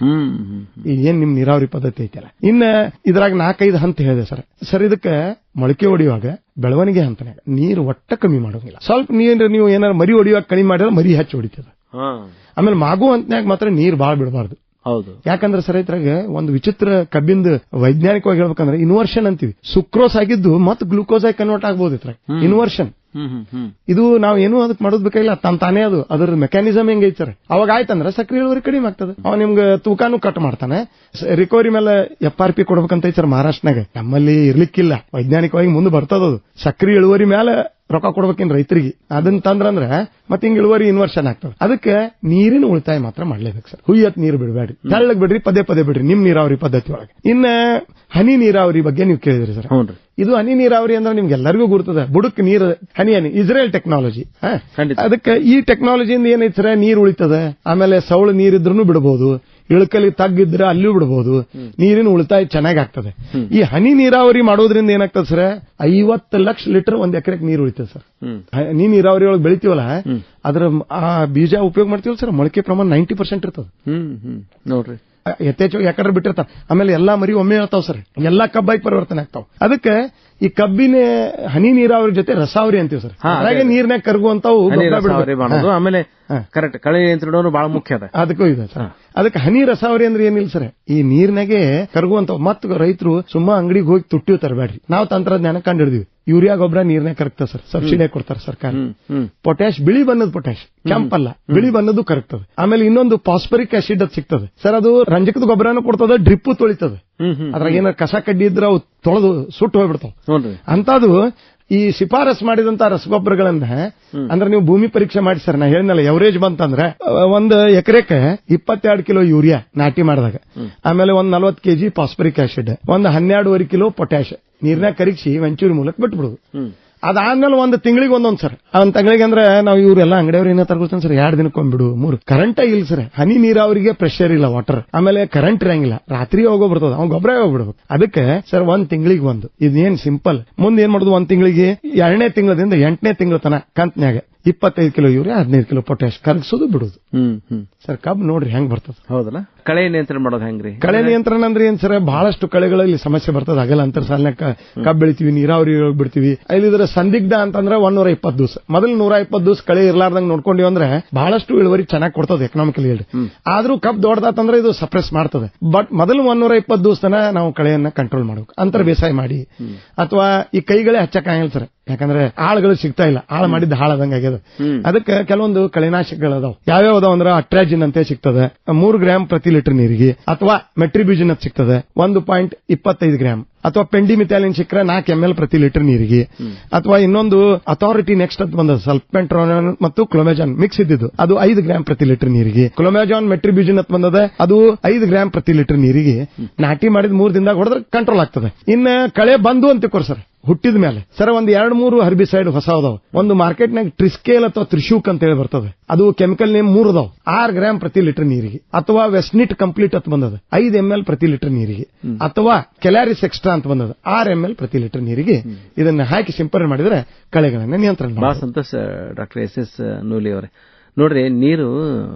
ಏನ್ ನಿಮ್ ನೀರಾವರಿ ಪದ್ಧತಿ ಐತಲ್ಲ. ಇನ್ನ ಇದ್ರಾಗ 4-5 ಹಂತ ಹೇಳಿದೆ ಸರ್. ಸರ್ ಇದಕ್ಕೆ ಮೊಳಕೆ ಹೊಡಿಯುವಾಗ ಬೆಳವಣಿಗೆ ಹಂತನಾಗ ನೀರು ಒಟ್ಟ ಕಮ್ಮಿ ಮಾಡೋಂಗಿಲ್ಲ. ಸ್ವಲ್ಪ ನೀರು ನೀವು ಏನಾರು ಮರಿ ಹೊಡಿಯುವಾಗ ಕಡಿಮೆ ಮಾಡಿದ್ರೆ ಮರಿ ಹೆಚ್ಚು ಹೊಡಿತದ. ಆಮೇಲೆ ಮಾಗು ಹಂತನಾಗ ಮಾತ್ರ ನೀರ್ ಬಾಳ್ ಬಿಡಬಾರ್ದು. ಹೌದು. ಯಾಕಂದ್ರೆ ಸರ್ ಇದ್ರಾಗ ಒಂದು ವಿಚಿತ್ರ ಕಬ್ಬಿಂದ ವೈಜ್ಞಾನಿಕವಾಗಿ ಹೇಳ್ಬೇಕಂದ್ರೆ ಇನ್ವರ್ಷನ್ ಅಂತೀವಿ. ಸುಕ್ರೋಸ್ ಆಗಿದ್ದು ಮತ್ತೆ ಗ್ಲೂಕೋಸ್ ಆಗಿ ಕನ್ವರ್ಟ್ ಆಗ್ಬೋದು ಇದ್ರಾಗ. ಇನ್ವರ್ಷನ್ ಇದು ನಾವು ಏನು ಅದಕ್ಕೆ ಮಾಡೋದ್ ಬೇಕಾಗಿಲ್ಲ, ತಾನೇ ಅದು ಅದ್ರ ಮೆಕ್ಯಾನಿಸಮ್ ಹೆಂಗೈತೆ ಸರ್. ಅವಾಗ ಆಯ್ತಂದ್ರೆ ಸಕ್ರಿಯ ಇಳುವರಿ ಕಡಿಮೆ ಆಗ್ತದೆ. ಅವ ನಿಮ್ಗೆ ತೂಕಾನು ಕಟ್ ಮಾಡ್ತಾನೆ. ರಿಕವರಿ ಮೇಲೆ FRP ಕೊಡ್ಬೇಕಂತ ಸರ್ ಮಹಾರಾಷ್ಟ್ರನಾಗ. ನಮ್ಮಲ್ಲಿ ಇರ್ಲಿಕ್ಕಿಲ್ಲ, ವೈಜ್ಞಾನಿಕವಾಗಿ ಮುಂದೆ ಬರ್ತದದು. ಸಕ್ರಿಯ ಇಳುವರಿ ಮೇಲೆ ರೊಕ್ಕ ಕೊಡ್ಬೇಕೇನ್ ರೈತರಿಗೆ. ಅದನ್ನ ತಂದ್ರಂದ್ರೆ ಮತ್ತೆ ಹಿಂಗ್ ಇಳುವರಿ ಇನ್ವರ್ಷನ್ ಆಗ್ತದೆ. ಅದಕ್ಕೆ ನೀರಿನ ಉಳಿತಾಯ ಮಾತ್ರ ಮಾಡ್ಲೇಬೇಕು ಸರ್. ಹುಯ್ಯತ್ ನೀರು ಬಿಡಬೇಡ್ರಿ, ತೆಳ್ಳಗ್ ಬಿಡ್ರಿ, ಪದೇ ಪದೇ ಬಿಡ್ರಿ ನಿಮ್ ನೀರಾವರಿ ಪದ್ಧತಿ ಒಳಗೆ. ಇನ್ನ ಹನಿ ನೀರಾವರಿ ಬಗ್ಗೆ ನೀವು ಕೇಳಿದ್ರಿ ಸರ್. ಇದು ಹನಿ ನೀರಾವರಿ ಅಂದ್ರೆ ನಿಮ್ಗೆ ಎಲ್ಲರಿಗೂ ಗುರ್ತದ. ಬುಡಕ್ ನೀರು ಹನಿ ಇಸ್ರೇಲ್ ಟೆಕ್ನಾಲಜಿ. ಅದಕ್ಕೆ ಈ ಟೆಕ್ನಾಲಜಿಯಿಂದ ಏನೈತೆ ಸರ್, ನೀರು ಉಳಿತದ. ಆಮೇಲೆ ಸೌಳು ನೀರಿದ್ರೂ ಬಿಡಬಹುದು, ಇಳಕಲಿ ತಗ್ಗಿದ್ರೆ ಅಲ್ಲೂ ಬಿಡಬಹುದು. ನೀರಿನ ಉಳಿತಾಯ ಚೆನ್ನಾಗಿ ಆಗ್ತದೆ. ಈ ಹನಿ ನೀರಾವರಿ ಮಾಡೋದ್ರಿಂದ ಏನಾಗ್ತದೆ ಸರ್, 50 ಲಕ್ಷ ಲೀಟರ್ 1 ಎಕರೆಗೆ ನೀರು ಉಳಿತದೆ ಸರ್. ಹನಿ ನೀರಾವರಿ ಒಳಗೆ ಬೆಳಿತೀವಲ್ಲ, ಅದ್ರ ಆ ಬೀಜ ಉಪಯೋಗ ಮಾಡ್ತೀವಲ್ಲ ಸರ್, ಮೊಳಕೆ ಪ್ರಮಾಣ 90% ಇರ್ತದೆ ನೋಡ್ರಿ. ಯಥೇಚ್ಛವಾಗಿ ಯಾಕಂದ್ರೆ ಬಿಟ್ಟಿರ್ತಾವ. ಆಮೇಲೆ ಎಲ್ಲಾ ಮರಿ ಒಮ್ಮೆ ಹೇಳ್ತಾವ್ ಸರ್, ಎಲ್ಲಾ ಕಬ್ಬಾಗಿ ಪರಿವರ್ತನೆ ಆಗ್ತಾವ. ಅದಕ್ಕೆ ಈ ಕಬ್ಬಿನ ಹನಿ ನೀರಾವರಿ ಜೊತೆ ರಸಾವರಿ ಅಂತೀವಿ ಸರ್. ಹಾಗೆ ನೀರ್ನಾಗ ಕರಗುವಂತಾವು ಆಮೇಲೆ ಕರೆಕ್ಟ್ ಕಳೆ ನಿಯಂತ್ರಣ ಬಹಳ ಮುಖ್ಯ ಅದ. ಅದಕ್ಕೂ ಇದೆ ಸರ್. ಅದಕ್ಕೆ ಹನಿ ರಸಾವರಿ ಅಂದ್ರೆ ಏನಿಲ್ಲ ಸರ್, ಈ ನೀರ್ನಾಗೆ ಕರಗುವಂತಾವ್. ಮತ್ತ ರೈತರು ಸುಮ್ಮ ಅಂಗಡಿಗೆ ಹೋಗಿ ತುಟ್ಟಿವ್ ತರಬೇಡ್ರಿ, ನಾವು ತಂತ್ರಜ್ಞಾನ ಕಂಡು ಹಿಡಿದ್ವಿ. ಯೂರಿಯಾ ಗೊಬ್ಬರ ನೀರ್ನಾಗ ಕರಗ್ತದೆ ಸರ್, ಸಬ್ಸಿಡಿ ಕೊಡ್ತಾರೆ ಸರ್ಕಾರ. ಪೊಟ್ಯಾಶ್ ಬಿಳಿ ಬಣ್ಣದ ಪೊಟ್ಯಾಶ್, ಕೆಂಪಲ್ಲ ಬಿಳಿ ಬಣ್ಣದ್ದು ಕರಗ್ತದೆ. ಆಮೇಲೆ ಇನ್ನೊಂದು ಫಾಸ್ಫರಿಕ್ ಆಸಿಡ್ ಅದು ಸಿಗ್ತದೆ ಸರ್, ಅದು ರಂಜಕದ ಗೊಬ್ಬರನು ಕೊಡ್ತದೆ, ಡ್ರಿಪ್ಪು ತೊಳಿತದೆ. ಅದ್ರಾಗ ಏನಾರ ಕಸ ಕಡ್ಡಿ ಇದ್ರೆ ಅವು ತೊಳೆದು ಸುಟ್ಟು ಹೋಗ್ಬಿಡ್ತಾವ. ಅಂತದು ಈ ಶಿಫಾರಸ್ ಮಾಡಿದಂತ ರಸಗೊಬ್ಬರಗಳನ್ನ ಅಂದ್ರೆ ನೀವು ಭೂಮಿ ಪರೀಕ್ಷೆ ಮಾಡಿ ಸರ್, ನಾ ಹೇಳಿನಲ್ಲ ಎವರೇಜ್ ಬಂತಂದ್ರೆ 1 ಎಕರೆಕ್ಕೆ 22 ಕಿಲೋ ಯೂರಿಯಾ ನಾಟಿ ಮಾಡಿದಾಗ, ಆಮೇಲೆ 40 ಕೆಜಿ ಫಾಸ್ಫರಿಕ್ ಆಸಿಡ್, 12.5 ಕಿಲೋ ಪೊಟ್ಯಾಶ್ ನೀರ್ನಾಗ ಕರಗಿಸಿ ವೆಂಚೂರಿ ಮೂಲಕ ಬಿಟ್ಬಿಡುದು. ಅದಾದ್ಮೇಲೆ 1 ತಿಂಗಳಿಗೆ ಒಂದೊಂದ್ ಸರ್. ಒಂದ್ ತಿಂಗಳಿಗೆ ಅಂದ್ರೆ ನಾವು ಇವರೆಲ್ಲ ಅಂಗಡಿಯವ್ರು ಏನೋ ತರ್ಕೊಳ್ತಾನೆ ಸರ್, 2 ದಿನಕ್ಕೊಂಡ್ಬಿಡು 3. ಕರೆಂಟ್ ಇಲ್ಲ ಸರ್, ಹನಿ ನೀರಾವರಿಗೆ ಪ್ರೆಷರ್ ಇಲ್ಲ, ವಾಟರ್. ಆಮೇಲೆ ಕರೆಂಟ್ ಇರಂಗಿಲ್ಲ, ರಾತ್ರಿ ಹೋಗ್ಬಿಡ್ತದ, ಅವ್ನು ಗೊಬ್ಬರ ಹೋಗ್ಬಿಡ್ಬೇಕು. ಅದಕ್ಕೆ ಸರ್ 1 ತಿಂಗಳಿಗೆ 1 ಇದೇನ್ ಸಿಂಪಲ್. ಮುಂದೆ ಏನ್ ಮಾಡುದು, 1 ತಿಂಗಳಿಗೆ 2ನೇ ತಿಂಗಳದಿಂದ 8ನೇ ತಿಂಗಳ ತನ ಕಂತ್ನ್ಯಾಗ 25 ಕಿಲೋ ಯೂರಿಯಾ 15 ಕಿಲೋ ಪೊಟ್ಯಾಶ್ ಕರಗಿಸೋದು ಬಿಡುದು ಸರ್. ಕಬ್ಬು ನೋಡ್ರಿ ಹೆಂಗ್ ಬರ್ತದ. ಹೌದಲ್ಲ. ಕಳೆ ನಿಯಂತ್ರಣ ಮಾಡೋದು ಹೆಂಗ್ರಿ? ಕಳೆ ನಿಯಂತ್ರಣ ಅಂದ್ರೆ ಏನ್ ಸರ್, ಬಹಳಷ್ಟು ಕಳೆಗಳಲ್ಲಿ ಸಮಸ್ಯೆ ಬರ್ತದೆ. ಆಗಲ್ಲ ಅಂತರ ಸಾಲಿನಾಗ ಕಬ್ಬು ಬೆಳಿತೀವಿ, ನೀರಾವರಿ ಬಿಡ್ತೀವಿ. ಇಲ್ಲಿದ್ರೆ ಸಂದಿಗ್ಧ ಅಂತಂದ್ರೆ 120 ದಿವಸ, ಮೊದಲು 120 ದಿವಸ ಕಳೆ ಇರ್ಲಾರ್ದಂಗ್ ನೋಡ್ಕೊಂಡಿವಿ ಅಂದ್ರೆ ಬಹಳಷ್ಟು ಇಳುವರಿ ಚೆನ್ನಾಗಿ ಕೊಡ್ತದೆ ಎಕನಾಮಿಕಲಿ ಹೇಳಿ. ಆದ್ರೂ ಕಬ್ಬು ದೊಡ್ಡದಾತಂದ್ರೆ ಇದು ಸಪ್ರೆಸ್ ಮಾಡ್ತದೆ. ಬಟ್ ಮೊದಲು 120 ದಿವಸನ ನಾವು ಕಳೆಯನ್ನ ಕಂಟ್ರೋಲ್ ಮಾಡಬೇಕು, ಅಂತರ ಬೇಸಾಯ ಮಾಡಿ. ಅಥವಾ ಈ ಕೈಗಳೇ ಹಚ್ಚಕ್ಕಾಗಿಲ್ಲ ಸರ್, ಯಾಕಂದ್ರೆ ಆಳುಗಳು ಸಿಗ್ತಾ ಇಲ್ಲ, ಆಳು ಮಾಡಿದ್ದ ಹಾಳದಂಗ ಆಗ್ಯದ. ಅದಕ್ಕೆ ಕೆಲವೊಂದು ಕಳೆನಾಶಕಗಳದಾವ್. ಯಾವ್ಯಾವ ಅದಾವ ಅಂದ್ರೆ ಅಟ್ರಾಜಿನ್ ಅಂತ ಸಿಗ್ತದೆ 3 ಗ್ರಾಮ್ ಪ್ರತಿ ಲೀಟರ್ ನೀರಿಗೆ, ಅಥವಾ ಮೆಟ್ರಿಬ್ಯೂಜಿನ್ ಅಂತ ಸಿಗ್ತದೆ 1.25 ಗ್ರಾಮ್, ಅಥವಾ ಪೆಂಡಿಮಿಥ್ಯಾಲಿನ್ ಸಿಕ್ಕರೆ 4 ml ಪ್ರತಿ ಲೀಟರ್ ನೀರಿಗೆ. ಅಥವಾ ಇನ್ನೊಂದು ಅಥಾರಿಟಿ ನೆಕ್ಸ್ಟ್ ಅಂತ ಬಂದ ಸಲ್ಪೆಂಟ್ರೋನ್ ಮತ್ತು ಕ್ಲೋಮೆಜಾನ್ ಮಿಕ್ಸ್ ಇದ್ದಿದ್ದು, ಅದು 5 ಗ್ರಾಮ್ ಪ್ರತಿ ಲೀಟರ್ ನೀರಿಗೆ. ಕ್ಲೋಮೆಜಾನ್ ಮೆಟ್ರಿಬ್ಯೂಜಿನ್ ಅಂತ ಬಂದದ, ಅದು 5 ಗ್ರಾಮ್ ಪ್ರತಿ ಲೀಟರ್ ನೀರಿಗೆ. ನಾಟಿ ಮಾಡಿದ 3 ದಿನದಾಗ ಹೊಡೆದ್ರೆ ಕಂಟ್ರೋಲ್ ಆಗ್ತದೆ. ಇನ್ನ ಕಳೆ ಬಂದು ಅಂತ ತಿಳ್ಕೊರಿ ಸರ್, ಹುಟ್ಟಿದ ಮೇಲೆ ಸರ್ 2-3 ಹರ್ಬಿಸೈಡ್ ಹೊಸ ಅದಾವ. ಒಂದು ಮಾರ್ಕೆಟ್ನಾಗ ಟ್ರಿಸ್ಕೇಲ್ ಅಥವಾ ತ್ರಿಶೂಕ್ ಅಂತ ಹೇಳಿ ಬರ್ತದೆ, ಅದು ಕೆಮಿಕಲ್ ನೇಮ್ 3 ಅದಾವ. 6 ಗ್ರಾಮ್ ಪ್ರತಿ ಲೀಟರ್ ನೀರಿಗೆ. ಅಥವಾ ವೆಸ್ನಿಟ್ ಕಂಪ್ಲೀಟ್ ಅಂತ ಬಂದದ 5 ml ಪ್ರತಿ ಲೀಟರ್ ನೀರಿಗೆ. ಅಥವಾ ಕೆಲಾರಿಸ್ ಎಕ್ಸ್ಟ್ರಾ ಅಂತ ಬಂದದ 6 ml ಪ್ರತಿ ಲೀಟರ್ ನೀರಿಗೆ. ಇದನ್ನ ಹಾಕಿ ಸಿಂಪರಣೆ ಮಾಡಿದ್ರೆ ಕಳೆಗಳನ್ನ ನಿಯಂತ್ರಣ. ಬಹಳ ಸಂತೋಷ ಡಾಕ್ಟರ್ SS ನೂಲಿ ಅವರೇ. ನೋಡ್ರಿ, ನೀರು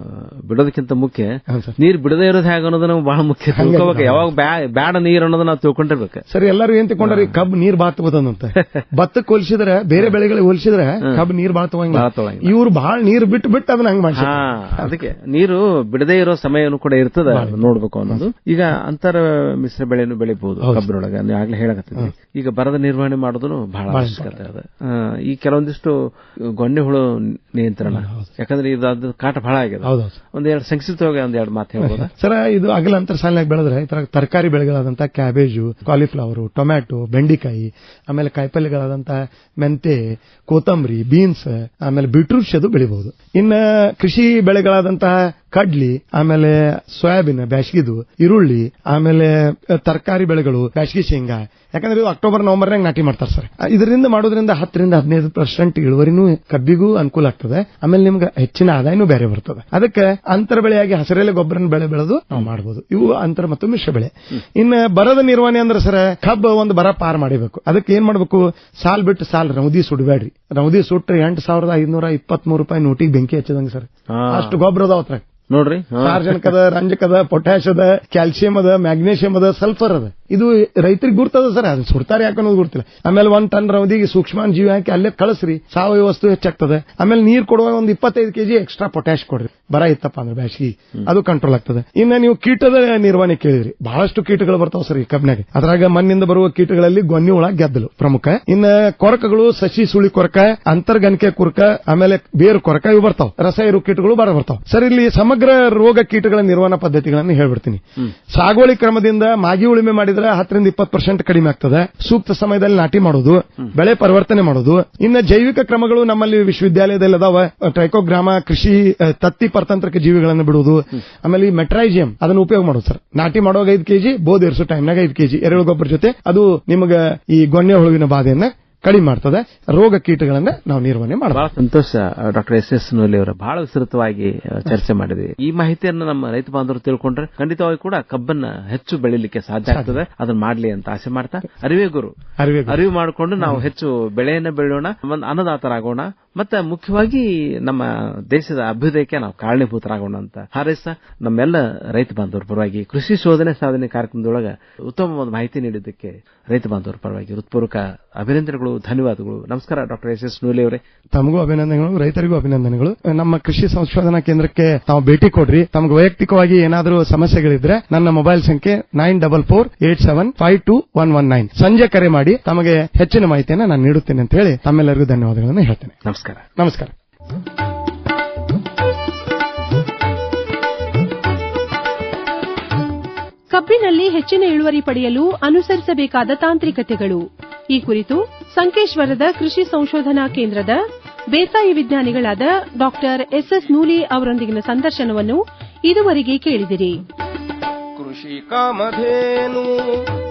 ಬಿಡೋದಕ್ಕಿಂತ ಮುಖ್ಯ ನೀರು ಬಿಡದೇ ಇರೋದು ಹೇಗೆ ಅನ್ನೋದು ನಾವು ಬಹಳ ಮುಖ್ಯ ತಿಳ್ಕೋಬೇಕು. ಯಾವಾಗ ಬ್ಯಾಡ ನೀರು ಅನ್ನೋದು ನಾವು ತಿಳ್ಕೊಂಡಿರ್ಬೇಕು. ಸರಿ, ಎಲ್ಲರೂ ಏನ್ ತಿಳ್ಕೊಂಡ್ರಿ, ಕಬ್ಬು ನೀರ್ ಬಾಳ ತಗೋದಂತ. ಭತ್ತಕ್ಕೆ ಹೋಲಿಸಿದ್ರೆ, ಬೇರೆ ಬೆಳೆಗಳಿಗೆ ಹೋಲಿಸಿದ್ರೆ ಕಬ್ಬು ನೀರ್ ಬಾಳ ತಗೋಂಗಿಲ್ಲ. ಇವ್ರು ಬಹಳ ನೀರು ಬಿಟ್ಟು ಅದನ್ನ ಹಂಗ ಮಾಡಿ. ಅದಕ್ಕೆ ನೀರು ಬಿಡದೇ ಇರೋ ಸಮಯನೂ ಕೂಡ ಇರ್ತದ, ನೋಡ್ಬೇಕು ಅನ್ನೋದು. ಈಗ ಅಂತರ ಮಿಶ್ರ ಬೆಳೆಯನ್ನು ಬೆಳಿಬಹುದು ಕಬ್ಬಿನೊಳಗ, ಆಗ್ಲೇ ಹೇಳಕತ್ತಿದ್ವಿ. ಈಗ ಬರದ ನಿರ್ವಹಣೆ ಮಾಡೋದು ಬಹಳ ಅವಶ್ಯಕತೆ ಅದ. ಈ ಕೆಲವೊಂದಿಷ್ಟು ಗೊಣ್ಣೆ ಹುಳು ನಿಯಂತ್ರಣ, ಯಾಕಂದ್ರೆ ಇದು ಕಾಟ ಬಹಳ ಆಗಿದೆ. ಒಂದೆರಡು ಸಂಕ್ಷಿಪ್ತವಾಗಿ 1-2 ಮಾತು ಹೇಳ್ಬೋದಾ ಸರ್? ಇದು ಅಗಲ ಅಂತರ ಸಾಲಿನಾಗ ಬೆಳೆದ್ರೆ ಈ ತರ ತರಕಾರಿ ಬೆಳೆಗಳಾದಂತಹ ಕ್ಯಾಬೇಜು, ಕಾಲಿಫ್ಲವರ್, ಟೊಮ್ಯಾಟೊ, ಬೆಂಡಿಕಾಯಿ, ಆಮೇಲೆ ಕಾಯಿಪಲ್ಯಗಳಾದಂತಹ ಮೆಂತೆ, ಕೊತ್ತಂಬರಿ, ಬೀನ್ಸ್, ಆಮೇಲೆ ಬೀಟ್ರೂಟ್ಸ್ ಅದು ಬೆಳಿಬಹುದು. ಇನ್ನ ಕೃಷಿ ಬೆಳೆಗಳಾದಂತಹ ಕಡ್ಲಿ, ಆಮೇಲೆ ಸೋಯಾಬೀನ್ ಬ್ಯಾಸಗಿದು, ಈರುಳ್ಳಿ, ಆಮೇಲೆ ತರಕಾರಿ ಬೆಳೆಗಳು ಬ್ಯಾಸಗಿ ಶೇಂಗಾ. ಯಾಕಂದ್ರೆ ಇದು ಅಕ್ಟೋಬರ್ ನವೆಂಬರ್ನಾಗ ನಾಟಿ ಮಾಡ್ತಾರೆ ಸರ್. ಇದರಿಂದ ಮಾಡೋದ್ರಿಂದ 10-15% ಇಳುವರಿನೂ ಕಬ್ಬಿಗೂ ಅನುಕೂಲ ಆಗ್ತದೆ. ಆಮೇಲೆ ನಿಮ್ಗೆ ಹೆಚ್ಚಿನ ಆದಾಯನೂ ಬೇರೆ ಬರ್ತದೆ. ಅದಕ್ಕೆ ಅಂತರ ಬೆಳೆಯಾಗಿ ಹಸಿರೆಲೆ ಗೊಬ್ಬರನ ಬೆಳೆದು ನಾವು ಮಾಡಬಹುದು. ಇವು ಅಂತರ ಮತ್ತು ಮಿಶ್ರ ಬೆಳೆ. ಇನ್ನ ಬರದ ನಿರ್ವಹಣೆ ಅಂದ್ರೆ ಸರ್, ಕಬ್ಬು ಒಂದು ಬರ ಪಾರ್ ಮಾಡಬೇಕು. ಅದಕ್ಕೆ ಏನ್ ಮಾಡ್ಬೇಕು, ಸಾಲ್ ಬಿಟ್ಟು ಸಾಲ್ ರೌದಿ ಸುಡಬೇಡ್ರಿ. ರೌದಿ ಸುಟ್ರೆ 8,523 ರೂಪಾಯಿ ನೋಟಿಗೆ ಬೆಂಕಿ ಹಚ್ಚದಂಗ ಸರ್. ಅಷ್ಟು ಗೊಬ್ಬರ ಅದಾವ ಅತ್ರ ನೋಡ್ರಿ. ಸಾರ್ವಜನಿಕದ, ರಂಜಕದ, ಪೊಟ್ಯಾಶ್ ಅದ, ಕ್ಯಾಲ್ಸಿಯಂ ಅದ, ಮ್ಯಾಗ್ನೇಷಿಯಂ ಅದ, ಸಲ್ಫರ್ ಅದ. ಇದು ರೈತರಿಗೆ ಗುರ್ತದ ಸರ್, ಅದು ಸುಡ್ತಾರೆ ಯಾಕನ್ನೋದು ಗುರ್ತಿಲ್ಲ. ಆಮೇಲೆ 1 ಟನ್ ರೌದಿಗೆ ಸೂಕ್ಷ್ಮಾಣು ಜೀವಿ ಹಾಕಿ ಅಲ್ಲೇ ಕಳಿಸ್ರಿ, ಸಾವಯವ ವಸ್ತು ಹೆಚ್ಚಾಗ್ತದೆ. ಆಮೇಲೆ ನೀರು ಕೊಡುವಾಗ 25 ಕೆಜಿ ಎಕ್ಸ್ಟ್ರಾ ಪೊಟ್ಯಾಶ್ ಕೊಡ್ರಿ, ಬರ ಇತ್ತಪ್ಪ ಅಂದ್ರೆ ಬ್ಯಾಸಗಿ, ಅದು ಕಂಟ್ರೋಲ್ ಆಗ್ತದೆ. ಇನ್ನ ನೀವು ಕೀಟದ ನಿರ್ವಹಣೆ ಕೇಳಿದ್ರಿ, ಬಹಳಷ್ಟು ಕೀಟಗಳು ಬರ್ತಾವ ಸರ್ ಈ ಕಬ್ಬಿನಾಗ. ಅದ್ರಾಗ ಮಣ್ಣಿಂದ ಬರುವ ಕೀಟಗಳಲ್ಲಿ ಗೊನ್ನಿ ಹುಳ, ಗೆದ್ದಲು ಪ್ರಮುಖ. ಇನ್ನ ಕೊರಕಗಳು, ಸಸಿ ಸುಳಿ ಕೊರಕ, ಅಂತರ್ಗಣಿಕೆ ಕುರಕ, ಆಮೇಲೆ ಬೇರು ಕೊರಕ, ಇವು ಬರ್ತಾವ. ರಸ ಇರು ಕೀಟಗಳು ಬರ್ತಾವ ಸರ್. ಇಲ್ಲಿ ಸಮಗ್ರ ರೋಗ ಕೀಟಗಳ ನಿರ್ವಹಣಾ ಪದ್ಧತಿಗಳನ್ನು ಹೇಳ್ಬಿಡ್ತೀನಿ. ಸಾಗುವಳಿ ಕ್ರಮದಿಂದ ಮಾಗಿ ಉಳುಮೆ ಮಾಡಿದ್ರೆ 10-20% ಕಡಿಮೆ ಆಗ್ತದೆ. ಸೂಕ್ತ ಸಮಯದಲ್ಲಿ ನಾಟಿ ಮಾಡೋದು, ಬೆಳೆ ಪರಿವರ್ತನೆ ಮಾಡೋದು. ಇನ್ನು ಜೈವಿಕ ಕ್ರಮಗಳು ನಮ್ಮಲ್ಲಿ ವಿಶ್ವವಿದ್ಯಾಲಯದಲ್ಲಿ ಅದಾವ. ಟ್ರೈಕೋಗ್ರಾಮ, ಕೃಷಿ ತತ್ತಿ ಪರತಂತ್ರಕ ಜೀವಿಗಳನ್ನು ಬಿಡುವುದು. ಆಮೇಲೆ ಈ ಮೆಟ್ರೈಜಿಯಂ ಅದನ್ನು ಉಪಯೋಗ ಮಾಡೋದು ಸರ್. ನಾಟಿ ಮಾಡುವಾಗ 5 ಕೆಜಿ, ಬೋಧ್ ಇರಿಸೋ ಟೈಮ್ನಾಗ 5 ಕೆಜಿ ಎರೆಹುಳು ಗೊಬ್ಬರ ಜೊತೆ ಅದು ನಿಮಗೆ ಈ ಗೊಣ್ಣೆ ಹುಳುವಿನ ಬಾಧೆಯನ್ನ ಕಡಿಮೆ ಮಾಡ್ತದೆ, ರೋಗ ಕೀಟಗಳನ್ನ ನಾವು ನಿರ್ವಹಣೆ ಮಾಡಬಹುದು. ಬಹಳ ಸಂತೋಷ ಡಾಕ್ಟರ್ ಎಸ್ ನೂಲಿ ಅವರು, ಬಹಳ ವಿಸ್ತೃತವಾಗಿ ಚರ್ಚೆ ಮಾಡಿದ್ವಿ. ಈ ಮಾಹಿತಿಯನ್ನು ನಮ್ಮ ರೈತ ಬಾಂಧವರು ತಿಳ್ಕೊಂಡ್ರೆ ಖಂಡಿತವಾಗಿ ಕೂಡ ಕಬ್ಬನ್ನ ಹೆಚ್ಚು ಬೆಳಿಲಿಕ್ಕೆ ಸಾಧ್ಯ ಆಗ್ತದೆ. ಅದನ್ನ ಮಾಡ್ಲಿ ಅಂತ ಆಸೆ ಮಾಡ್ತಾ, ಅರಿವು ಮಾಡಿಕೊಂಡು ನಾವು ಹೆಚ್ಚು ಬೆಳೆಯನ್ನ ಬೆಳೆಯೋಣ, ಅನ್ನದಾತರಾಗೋಣ, ಮತ್ತೆ ಮುಖ್ಯವಾಗಿ ನಮ್ಮ ದೇಶದ ಅಭ್ಯುದಯಕ್ಕೆ ನಾವು ಕಾರಣೀಭೂತರಾಗೋಣ ಅಂತ ಹಾರೈಸ್ತಾ, ನಮ್ಮೆಲ್ಲ ರೈತ ಬಾಂಧವರ ಪರವಾಗಿ ಕೃಷಿ ಶೋಧನೆ ಸಾಧನೆ ಕಾರ್ಯಕ್ರಮದೊಳಗೆ ಉತ್ತಮವಾದ ಮಾಹಿತಿ ನೀಡಿದ್ದಕ್ಕೆ ರೈತ ಬಾಂಧವರ ಪರವಾಗಿ ಹೃತ್ಪೂರ್ವಕ ಅಭಿನಂದನೆಗಳು, ಧನ್ಯವಾದಗಳು. ನಮಸ್ಕಾರ ಡಾಕ್ಟರ್ ಎಸ್ ನೂಲಿ ಅವರೇ. ತಮಗೂ ಅಭಿನಂದನೆಗಳು, ರೈತರಿಗೂ ಅಭಿನಂದನೆಗಳು. ನಮ್ಮ ಕೃಷಿ ಸಂಶೋಧನಾ ಕೇಂದ್ರಕ್ಕೆ ತಾವು ಭೇಟಿ ಕೊಡ್ರಿ. ತಮಗೆ ವೈಯಕ್ತಿಕವಾಗಿ ಏನಾದರೂ ಸಮಸ್ಯೆಗಳಿದ್ರೆ ನನ್ನ ಮೊಬೈಲ್ ಸಂಖ್ಯೆ 9448752119 ಸಂಜೆ ಕರೆ ಮಾಡಿ ತಮಗೆ ಹೆಚ್ಚಿನ ಮಾಹಿತಿಯನ್ನು ನಾನು ನೀಡುತ್ತೇನೆ ಅಂತ ಹೇಳಿ ತಮ್ಮೆಲ್ಲರಿಗೂ ಧನ್ಯವಾದಗಳನ್ನು ಹೇಳ್ತೇನೆ. ನಮಸ್ಕಾರ. ನಮಸ್ಕಾರ. ಕಬ್ಬಿನಲ್ಲಿ ಹೆಚ್ಚಿನ ಇಳುವರಿ ಪಡೆಯಲು ಅನುಸರಿಸಬೇಕಾದ ತಾಂತ್ರಿಕತೆಗಳು, ಈ ಕುರಿತು ಸಂಕೇಶ್ವರದ ಕೃಷಿ ಸಂಶೋಧನಾ ಕೇಂದ್ರದ ಬೇಸಾಯ ವಿಜ್ಞಾನಿಗಳಾದ ಡಾಕ್ಟರ್ ಎಸ್ ನೂಲಿ ಅವರೊಂದಿಗಿನ ಸಂದರ್ಶನವನ್ನು ಇದುವರೆಗೆ ಕೇಳಿದಿರಿ. ಕೃಷಿ ಕಾಮಧೇನು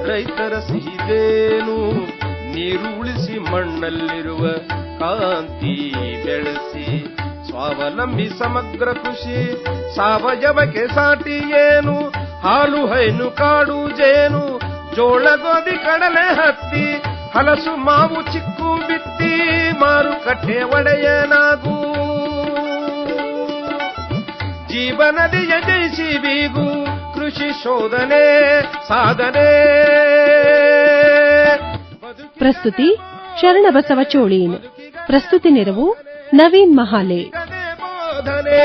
ರೈತರ ಸಿಹಿದೇನು, ನೀರು ಉಳಿಸಿ ಮಣ್ಣಲ್ಲಿರುವ ಕಾಂತಿ ಬೆಳೆಸಿ, ಸ್ವಾವಲಂಬಿ ಸಮಗ್ರ ಕೃಷಿ ಸಾವಯವಕ್ಕೆ ಸಾಟಿ ಏನು, ಹಾಲು ಹೈನು ಕಾಡು ಜೇನು, ಜೋಳ ಗೋಧಿ ಕಡಲೆ ಹತ್ತಿ, ಹಲಸು ಮಾವು ಚಿಕ್ಕು ಬಿತ್ತಿ, ಮಾರುಕಟ್ಟೆ ಒಡೆಯನಾಗೂ, ಜೀವನದಿಯ ಜಯಿಸಿ ಬೀಗು, ಕೃಷಿ ಶೋಧನೆ ಸಾಧನೆ. ಪ್ರಸ್ತುತಿ ಶರಣಬಸವ ಚೋಳೀನ್. ಪ್ರಸ್ತುತಿ ನೆರವು ನವೀನ್ ಮಹಾಲೆ. ಬೋಧನೆ